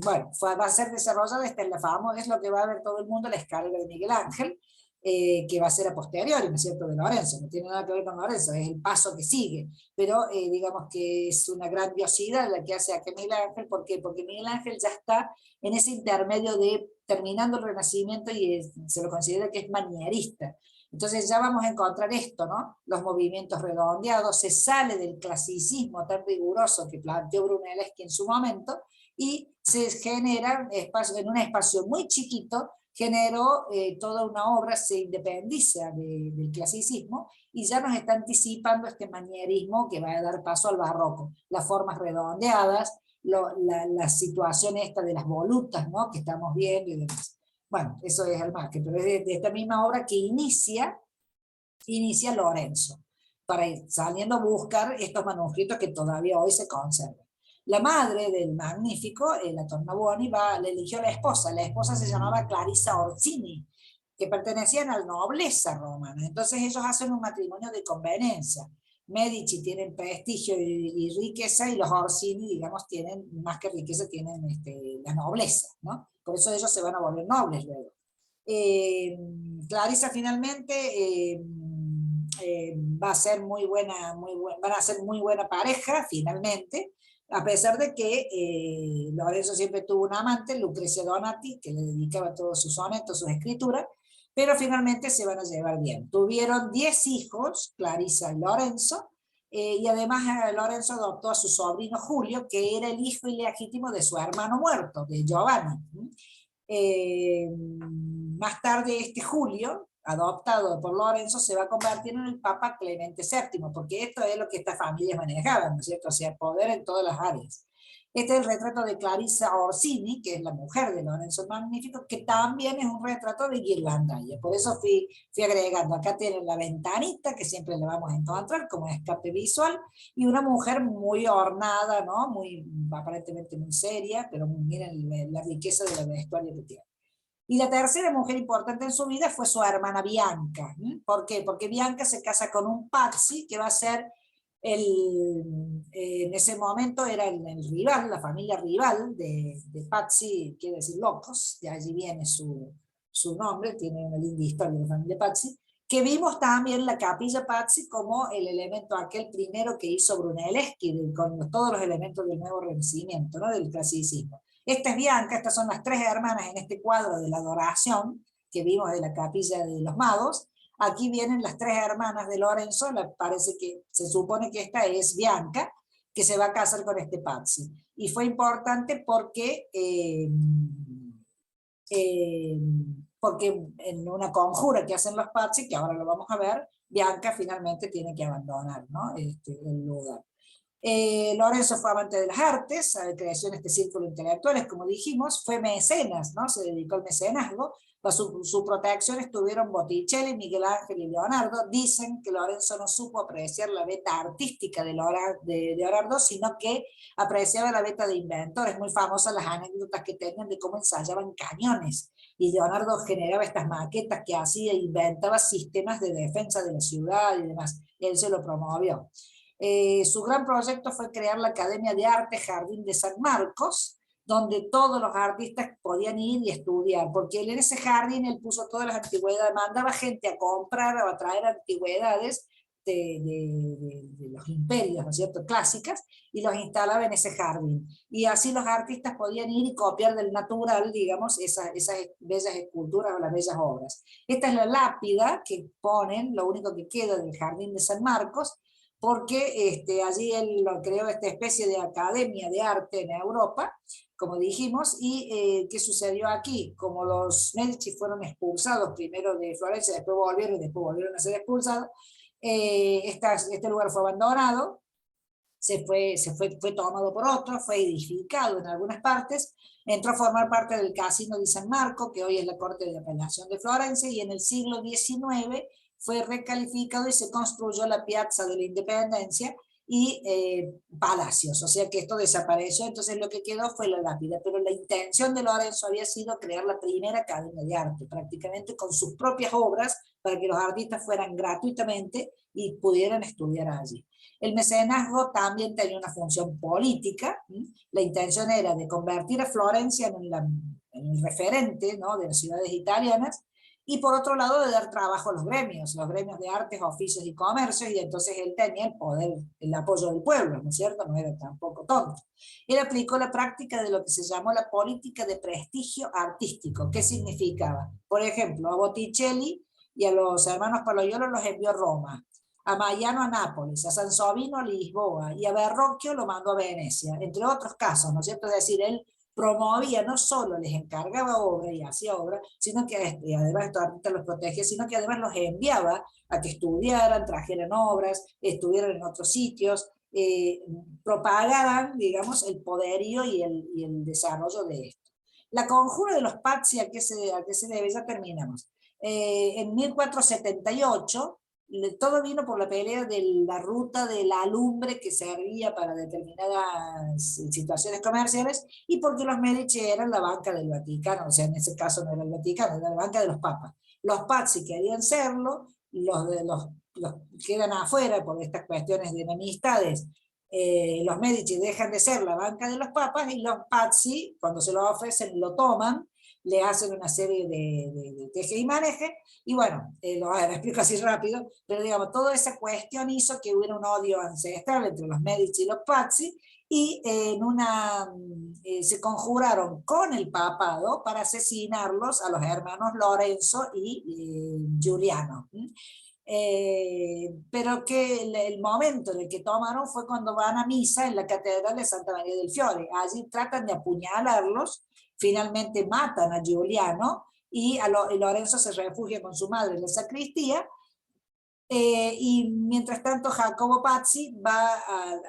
Speaker 2: Bueno, va a ser desarrollado, esta es la famosa, es lo que va a ver todo el mundo, la escalera de Miguel Ángel, que va a ser a posteriori, ¿no es cierto?, de Lorenzo, no tiene nada que ver con Lorenzo, es el paso que sigue, pero digamos que es una grandiosidad la que hace a Miguel Ángel. ¿Por qué? Porque Miguel Ángel ya está en ese intermedio de terminando el Renacimiento y se lo considera que es manierista. Entonces ya vamos a encontrar esto, ¿no?, los movimientos redondeados, se sale del clasicismo tan riguroso que planteó Brunelleschi en su momento y se genera en un espacio muy chiquito, generó toda una obra, se independiza del clasicismo y ya nos está anticipando este manierismo que va a dar paso al barroco, las formas redondeadas, la situación esta de las volutas, ¿no?, que estamos viendo y demás. Bueno, eso es el margen, pero es de esta misma obra que inicia Lorenzo, para ir saliendo a buscar estos manuscritos que todavía hoy se conservan. La madre del Magnífico, la Tornabuoni, le eligió la esposa se llamaba Clarissa Orsini, que pertenecían a la nobleza romana. Entonces ellos hacen un matrimonio de conveniencia. Medici tienen prestigio y riqueza, y los Orsini, digamos, tienen más que riqueza, tienen la nobleza, ¿no? Por eso ellos se van a volver nobles luego. Clarissa finalmente va a ser van a ser muy buena pareja, finalmente, a pesar de que Lorenzo siempre tuvo un amante, Lucrecia Donati, que le dedicaba todos sus sonetos, sus escrituras, pero finalmente se van a llevar bien. Tuvieron 10 hijos, Clarissa y Lorenzo, y además Lorenzo adoptó a su sobrino Julio, que era el hijo ilegítimo de su hermano muerto, de Giovanni. Más tarde Julio, adoptado por Lorenzo, se va a convertir en el Papa Clemente VII, porque esto es lo que estas familias manejaban, ¿no es cierto? O sea, poder en todas las áreas. Este es el retrato de Clarissa Orsini, que es la mujer de Lorenzo el Magnífico, que también es un retrato de Ghirlandaio. Por eso fui agregando. Acá tienen la ventanita, que siempre la vamos a encontrar como escape visual, y una mujer muy ornada, ¿no? Aparentemente muy seria, pero miren la riqueza de la vestuario que tiene. Y la tercera mujer importante en su vida fue su hermana Bianca. ¿Por qué? Porque Bianca se casa con un Pazzi, que va a ser en ese momento era el rival, la familia rival de Pazzi, quiere decir locos, de allí viene su nombre, tiene una linda historia de la familia Pazzi, que vimos también la capilla Pazzi como el elemento aquel primero que hizo Brunelleschi, con todos los elementos del nuevo Renacimiento, ¿no? Del clasicismo. Esta es Bianca, estas son las 3 hermanas en este cuadro de la adoración que vimos de la capilla de los magos. Aquí vienen las 3 hermanas de Lorenzo, parece que se supone que esta es Bianca, que se va a casar con este Pazzi. Y fue importante porque en una conjura que hacen los Pazzi, que ahora lo vamos a ver, Bianca finalmente tiene que abandonar, ¿no? el lugar. Lorenzo fue amante de las artes, creció en este círculo intelectuales, como dijimos, fue mecenas, ¿no? Se dedicó al mecenazgo. Su protección estuvieron Botticelli, Miguel Ángel y Leonardo. Dicen que Lorenzo no supo apreciar la beta artística de Leonardo, sino que apreciaba la beta de inventor. Es muy famosa las anécdotas que tenían de cómo ensayaban cañones, y Leonardo generaba estas maquetas que hacía e inventaba sistemas de defensa de la ciudad y demás. Él se lo promovió. Su gran proyecto fue crear la Academia de Arte Jardín de San Marcos, donde todos los artistas podían ir y estudiar, porque él en ese jardín él puso todas las antigüedades, mandaba gente a comprar o a traer antigüedades de los imperios, ¿no es cierto?, clásicas, y los instalaba en ese jardín. Y así los artistas podían ir y copiar del natural, digamos, esas bellas esculturas o las bellas obras. Esta es la lápida que ponen, lo único que queda del Jardín de San Marcos, porque allí él lo creó esta especie de academia de arte en Europa, como dijimos. Y ¿qué sucedió aquí? Como los Medici fueron expulsados primero de Florencia, después volvieron a ser expulsados, este lugar fue abandonado, fue tomado por otro, fue edificado en algunas partes, entró a formar parte del Casino di San Marco, que hoy es la Corte de Apelación de Florencia, y en el siglo XIX fue recalificado y se construyó la Piazza de la Independencia y palacios, o sea que esto desapareció. Entonces lo que quedó fue la lápida, pero la intención de Lorenzo había sido crear la primera academia de arte, prácticamente con sus propias obras, para que los artistas fueran gratuitamente y pudieran estudiar allí. El mecenazgo también tenía una función política. La intención era de convertir a Florencia en el referente, ¿no?, de las ciudades italianas, y por otro lado de dar trabajo a los gremios de artes, oficios y comercios, y entonces él tenía el poder, el apoyo del pueblo, ¿no es cierto? No era tampoco tonto. Él aplicó la práctica de lo que se llamó la política de prestigio artístico. ¿Qué significaba? Por ejemplo, a Botticelli y a los hermanos Paloiolo los envió a Roma, a Maiano a Nápoles, a Sansovino a Lisboa, y a Verrocchio lo mandó a Venecia, entre otros casos, ¿no es cierto? Es decir, él promovía, no solo les encargaba obra y hacía obra, sino que y además estos artistas los protegía, sino que además los enviaba a que estudiaran, trajeran obras, estuvieran en otros sitios, propagaran, digamos, el poderío y el desarrollo de esto. La conjura de los Pazzi, ¿a qué se debe? Ya terminamos. En 1478, todo vino por la pelea de la ruta de la lumbre que servía para determinadas situaciones comerciales, y porque los Medici eran la banca del Vaticano, o sea, en ese caso no era el Vaticano, era la banca de los papas. Los Pazzi querían serlo, los quedan afuera por estas cuestiones de enemistades. Los Medici dejan de ser la banca de los papas, y los Pazzi, cuando se lo ofrecen, lo toman, le hacen una serie de teje y maneje, y bueno, lo explico así rápido, pero digamos, toda esa cuestión hizo que hubiera un odio ancestral entre los Medici y los Pazzi, y se conjuraron con el papado para asesinarlos a los hermanos Lorenzo y Giuliano. Pero que el momento en el que tomaron fue cuando van a misa en la Catedral de Santa María del Fiore. Allí tratan de apuñalarlos, finalmente matan a Giuliano, y Lorenzo se refugia con su madre en la sacristía, y mientras tanto Jacopo Pazzi va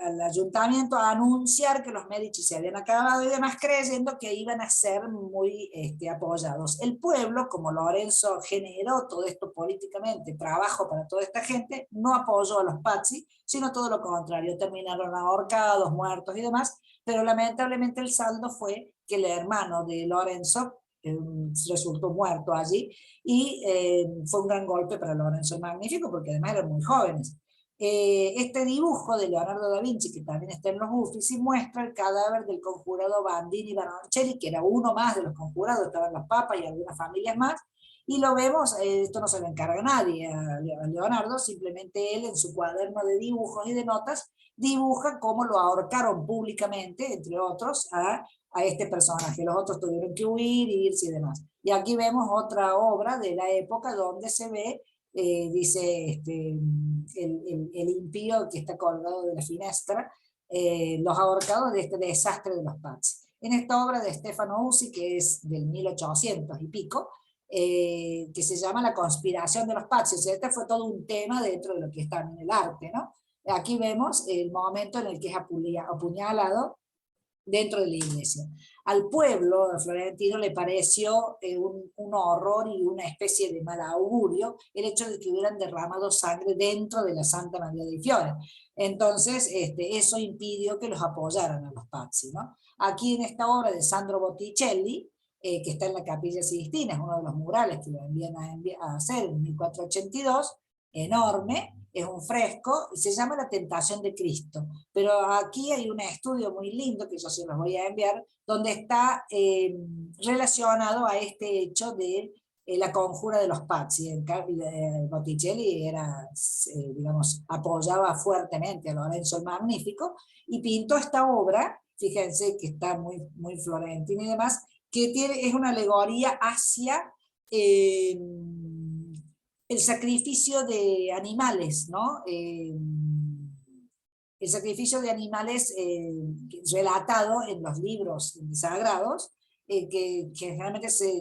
Speaker 2: al ayuntamiento a anunciar que los Medici se habían acabado y demás, creyendo que iban a ser muy apoyados. El pueblo, como Lorenzo generó todo esto políticamente, trabajo para toda esta gente, no apoyó a los Pazzi, sino todo lo contrario, terminaron ahorcados, muertos y demás, pero lamentablemente el saldo fue que el hermano de Lorenzo resultó muerto allí, y fue un gran golpe para Lorenzo el Magnífico, porque además eran muy jóvenes. Este dibujo de Leonardo da Vinci, que también está en los Uffizi, muestra el cadáver del conjurado Bandini Baroncelli, que era uno más de los conjurados, estaban los papas y algunas familias más, y lo vemos, esto no se lo encarga nadie a Leonardo, simplemente él en su cuaderno de dibujos y de notas dibuja cómo lo ahorcaron públicamente, entre otros, a este personaje. Los otros tuvieron que huir, irse y demás. Y aquí vemos otra obra de la época donde se ve, dice el impío que está colgado de la finestra, los ahorcados de este desastre de los Pazzi. En esta obra de Stefano Usi, que es del 1800 y pico, que se llama La conspiración de los Pazzi, o sea, este fue todo un tema dentro de lo que está en el arte, ¿no? Aquí vemos el momento en el que es apuñalado dentro de la iglesia. Al pueblo florentino le pareció un horror y una especie de mal augurio el hecho de que hubieran derramado sangre dentro de la Santa María dei Fiori. Entonces, eso impidió que los apoyaran a los Pazzi, ¿no? Aquí en esta obra de Sandro Botticelli, que está en la Capilla Sixtina, es uno de los murales que lo envían a hacer en 1482, enorme, es un fresco, y se llama La Tentación de Cristo. Pero aquí hay un estudio muy lindo, que yo se los voy a enviar, donde está relacionado a este hecho de la conjura de los Pazzi. Botticelli era, digamos, apoyaba fuertemente a Lorenzo el Magnífico, y pintó esta obra, fíjense que está muy, muy florentina y demás, que es una alegoría hacia el sacrificio de animales, ¿no? El sacrificio de animales relatado en los libros sagrados, que generalmente se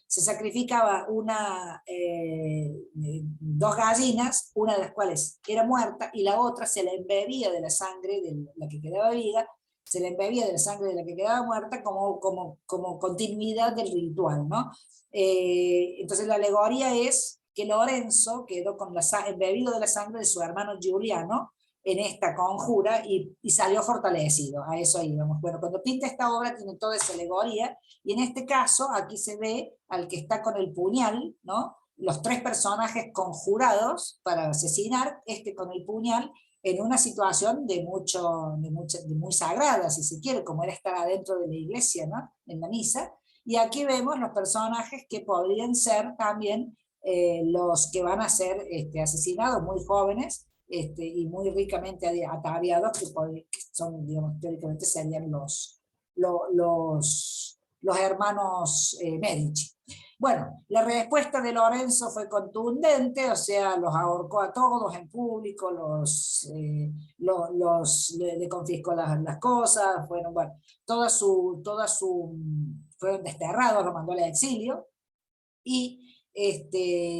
Speaker 2: sacrificaba dos gallinas, una de las cuales era muerta y la otra se le embebía de la sangre de la que quedaba viva, se le embebía de la sangre de la que quedaba muerta como continuidad del ritual, ¿no? Entonces la alegoría es que Lorenzo quedó con embebido de la sangre de su hermano Giuliano en esta conjura, y salió fortalecido. A eso íbamos. Bueno, cuando pinta esta obra tiene toda esa alegoría, y en este caso aquí se ve al que está con el puñal, ¿no? Los tres personajes conjurados para asesinar, con el puñal, en una situación de muy sagrada, si se quiere, como era estar adentro de la iglesia, ¿no? En la misa. Y aquí vemos los personajes que podrían ser también los que van a ser asesinados, muy jóvenes, y muy ricamente ataviados, que son, digamos, teóricamente serían los hermanos Medici. Bueno, la respuesta de Lorenzo fue contundente, o sea, los ahorcó a todos en público, le confiscó las cosas, fueron, bueno, fueron desterrados, lo mandó al exilio, y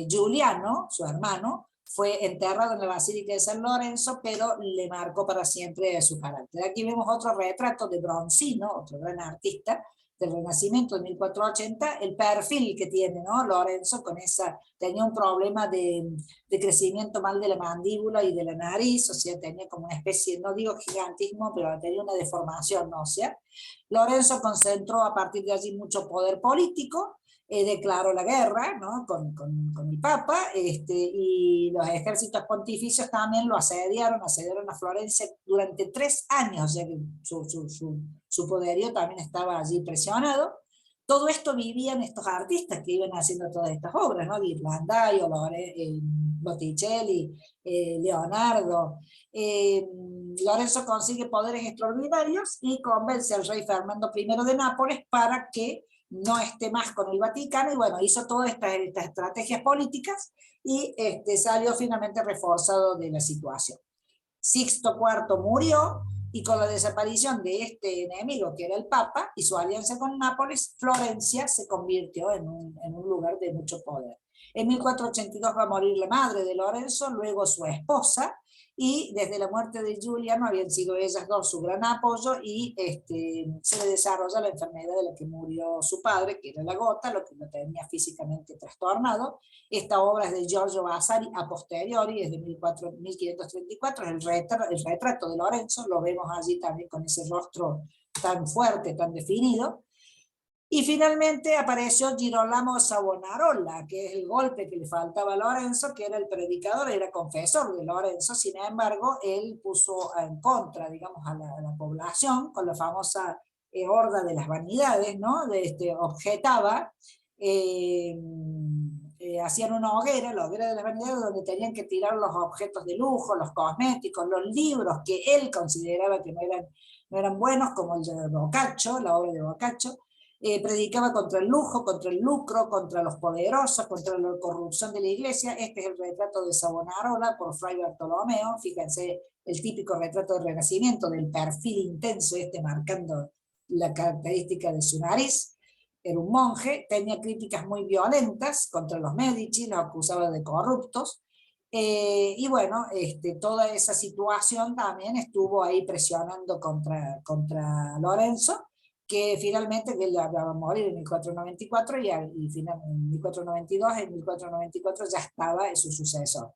Speaker 2: Giuliano, su hermano, fue enterrado en la Basílica de San Lorenzo, pero le marcó para siempre su carácter. Aquí vemos otro retrato de Bronzino, otro gran artista, del Renacimiento de 1480, el perfil que tiene, ¿no? Lorenzo con tenía un problema de crecimiento mal de la mandíbula y de la nariz, o sea, tenía como una especie, no digo gigantismo, pero tenía una deformación ósea. Lorenzo concentró a partir de allí mucho poder político, declaró la guerra, ¿no? con el Papa, y los ejércitos pontificios también lo asediaron a Florencia durante 3 años, ya que su poderío también estaba allí presionado. Todo esto vivían estos artistas que iban haciendo todas estas obras, ¿no? Ghirlandaio, Botticelli, Leonardo. Lorenzo consigue poderes extraordinarios y convence al rey Fernando I de Nápoles para que no esté más con el Vaticano, y bueno, hizo todas estas estrategias políticas, y salió finalmente reforzado de la situación. Sixto IV murió, y con la desaparición de este enemigo que era el Papa y su alianza con Nápoles, Florencia se convirtió en un lugar de mucho poder. En 1482 va a morir la madre de Lorenzo, luego su esposa, y desde la muerte de Giuliano habían sido ellas dos su gran apoyo, y se le desarrolla la enfermedad de la que murió su padre, que era la gota, lo que lo tenía físicamente trastornado. Esta obra es de Giorgio Vasari a posteriori, es de 1534, es el retrato de Lorenzo, lo vemos allí también con ese rostro tan fuerte, tan definido. Y finalmente apareció Girolamo Savonarola, que es el golpe que le faltaba a Lorenzo, que era el predicador, era confesor de Lorenzo. Sin embargo, él puso en contra, digamos, a la población, con la famosa horda de las vanidades, ¿no? Objetaba, hacían una hoguera, la hoguera de las vanidades, donde tenían que tirar los objetos de lujo, los cosméticos, los libros que él consideraba que no eran buenos, como el de Boccaccio, la obra de Boccaccio. Predicaba contra el lujo, contra el lucro, contra los poderosos, contra la corrupción de la iglesia. Este es el retrato de Savonarola por Fray Bartolomeo. Fíjense el típico retrato del Renacimiento, del perfil intenso, marcando la característica de su nariz. Era un monje, tenía críticas muy violentas contra los Medici, los acusaba de corruptos. Y bueno, toda esa situación también estuvo ahí presionando contra Lorenzo, que finalmente él va a morir en 1494, y en 1492, en 1494 ya estaba su sucesor.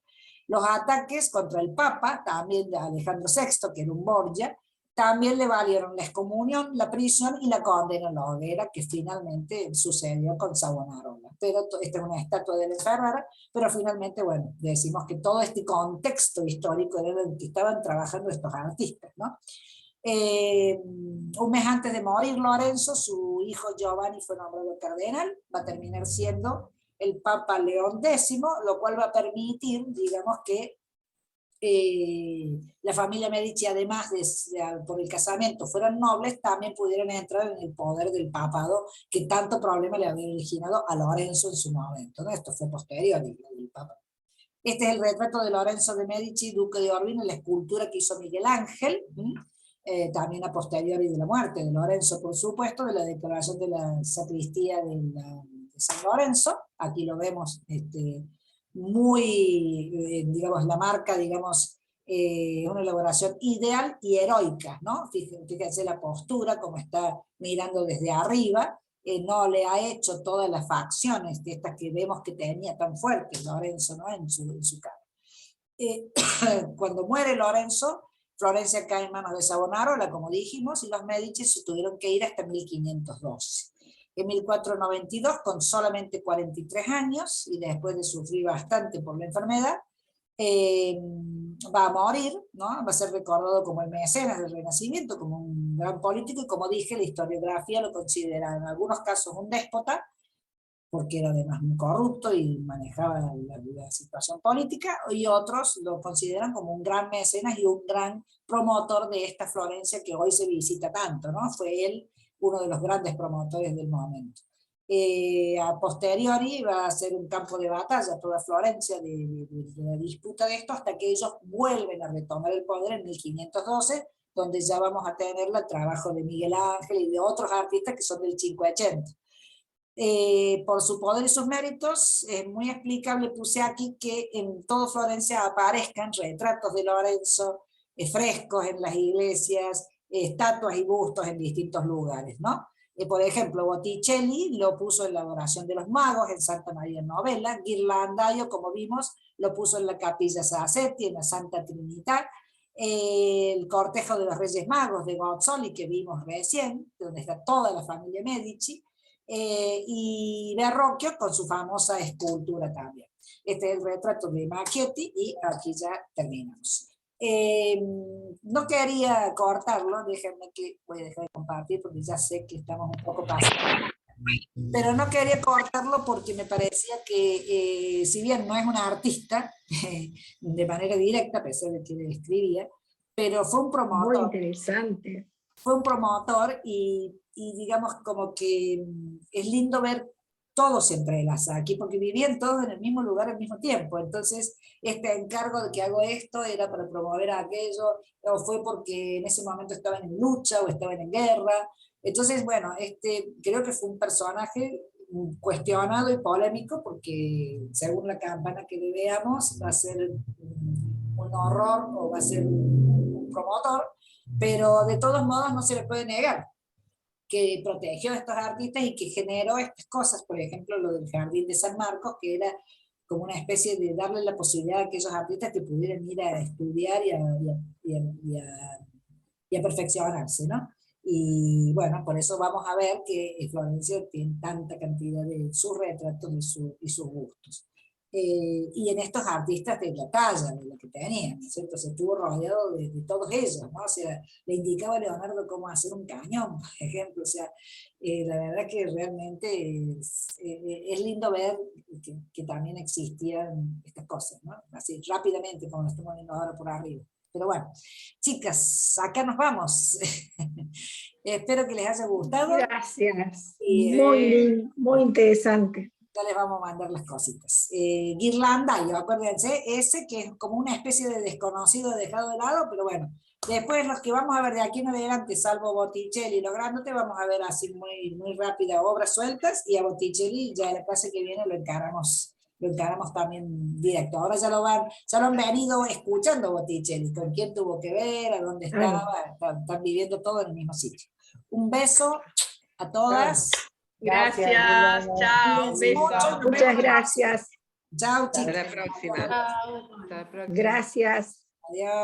Speaker 2: Los ataques contra el Papa, también de Alejandro VI, que era un Borgia, también le valieron la excomunión, la prisión y la condena a la hoguera, que finalmente sucedió con Savonarola. Pero esta es una estatua de la Ferrara, pero finalmente, bueno, decimos que todo este contexto histórico era el que estaban trabajando estos artistas, ¿no? Un mes antes de morir Lorenzo, su hijo Giovanni fue nombrado cardenal, va a terminar siendo el Papa León X, lo cual va a permitir, digamos, que la familia Medici, además por el casamiento fueran nobles, también pudieran entrar en el poder del papado, que tanto problema le había originado a Lorenzo en su momento, ¿no? Esto fue posterior al Papa. Este es el retrato de Lorenzo de Medici, duque de Urbino, la escultura que hizo Miguel Ángel, también a posteriori de la muerte de Lorenzo, por supuesto, de la declaración de la sacristía de San Lorenzo. Aquí lo vemos muy, digamos, la marca, digamos, una elaboración ideal y heroica, ¿no? Fíjense la postura, como está mirando desde arriba, no le ha hecho todas las facciones de estas que vemos que tenía tan fuertes Lorenzo, ¿no? en su cara. Cuando muere Lorenzo, Florencia cae en manos de Savonarola, como dijimos, y los Medici se tuvieron que ir hasta 1512. En 1492, con solamente 43 años, y después de sufrir bastante por la enfermedad, va a morir, ¿no? Va a ser recordado como el mecenas del Renacimiento, como un gran político, y como dije, la historiografía lo considera en algunos casos un déspota, porque era además muy corrupto y manejaba la situación política, y otros lo consideran como un gran mecenas y un gran promotor de esta Florencia que hoy se visita tanto, ¿no? Fue él uno de los grandes promotores del momento. A posteriori va a ser un campo de batalla toda Florencia de la disputa de esto, hasta que ellos vuelven a retomar el poder en 1512, donde ya vamos a tener el trabajo de Miguel Ángel y de otros artistas que son del Cinquecento. Por su poder y sus méritos, es muy explicable, puse aquí que en todo Florencia aparezcan retratos de Lorenzo, frescos en las iglesias, estatuas y bustos en distintos lugares, ¿no? Por ejemplo, Botticelli lo puso en la Adoración de los Magos, en Santa María Novella. Ghirlandaio, como vimos, lo puso en la Capilla Sassetti, en la Santa Trinidad. El Cortejo de los Reyes Magos de Gozzoli, que vimos recién, donde está toda la familia Medici, y Verrocchio con su famosa escultura también. Este es el retrato de Macchietti, y aquí ya terminamos. No quería cortarlo, déjenme que voy a dejar de compartir porque ya sé que estamos un poco pasados, pero no quería cortarlo porque me parecía que si bien no es una artista de manera directa, a pesar de que le escribía, pero fue un
Speaker 3: Muy
Speaker 2: promotor.
Speaker 3: interesante.
Speaker 2: Fue un promotor y digamos como que es lindo ver todo se entrelaza aquí, porque vivían todos en el mismo lugar al mismo tiempo. Entonces, este encargo de que hago esto era para promover aquello, o fue porque en ese momento estaban en lucha o estaban en guerra. Entonces, bueno, creo que fue un personaje cuestionado y polémico, porque según la campana que le veamos, va a ser un horror o va a ser un promotor, pero de todos modos no se le puede negar que protegió a estos artistas y que generó estas cosas, por ejemplo, lo del Jardín de San Marcos, que era como una especie de darle la posibilidad a aquellos artistas que pudieran ir a estudiar y a perfeccionarse, ¿no? Y bueno, por eso vamos a ver que Florencio tiene tanta cantidad de sus retratos y sus gustos. Y en estos artistas de la talla, de lo que tenían, ¿no es cierto? Se estuvo rodeado de todos ellos, ¿no? O sea, le indicaba a Leonardo cómo hacer un cañón, por ejemplo. O sea, la verdad que realmente es lindo ver que también existían estas cosas, ¿no? Así rápidamente, como lo estamos viendo ahora por arriba. Pero bueno, chicas, acá nos vamos. Espero que les haya gustado.
Speaker 3: Gracias.
Speaker 2: Y,
Speaker 3: Muy interesante.
Speaker 2: ya les vamos a mandar las cositas. Ghirlandaio, acuérdense, ese que es como una especie de desconocido dejado de lado, pero bueno, después los que vamos a ver de aquí en adelante, salvo Botticelli y los grandotes, vamos a ver así muy, muy rápida obras sueltas, y a Botticelli ya la clase que viene lo encaramos también directo. Ahora ya lo han venido escuchando Botticelli, con quién tuvo que ver, a dónde estaba, están viviendo todo en el mismo sitio. Un beso a todas.
Speaker 4: Gracias, chao, un beso.
Speaker 3: Muchas gracias.
Speaker 2: Chao,
Speaker 4: Hasta
Speaker 2: chicos.
Speaker 4: la próxima.
Speaker 1: Chao.
Speaker 4: Hasta la próxima.
Speaker 3: Gracias.
Speaker 2: Adiós.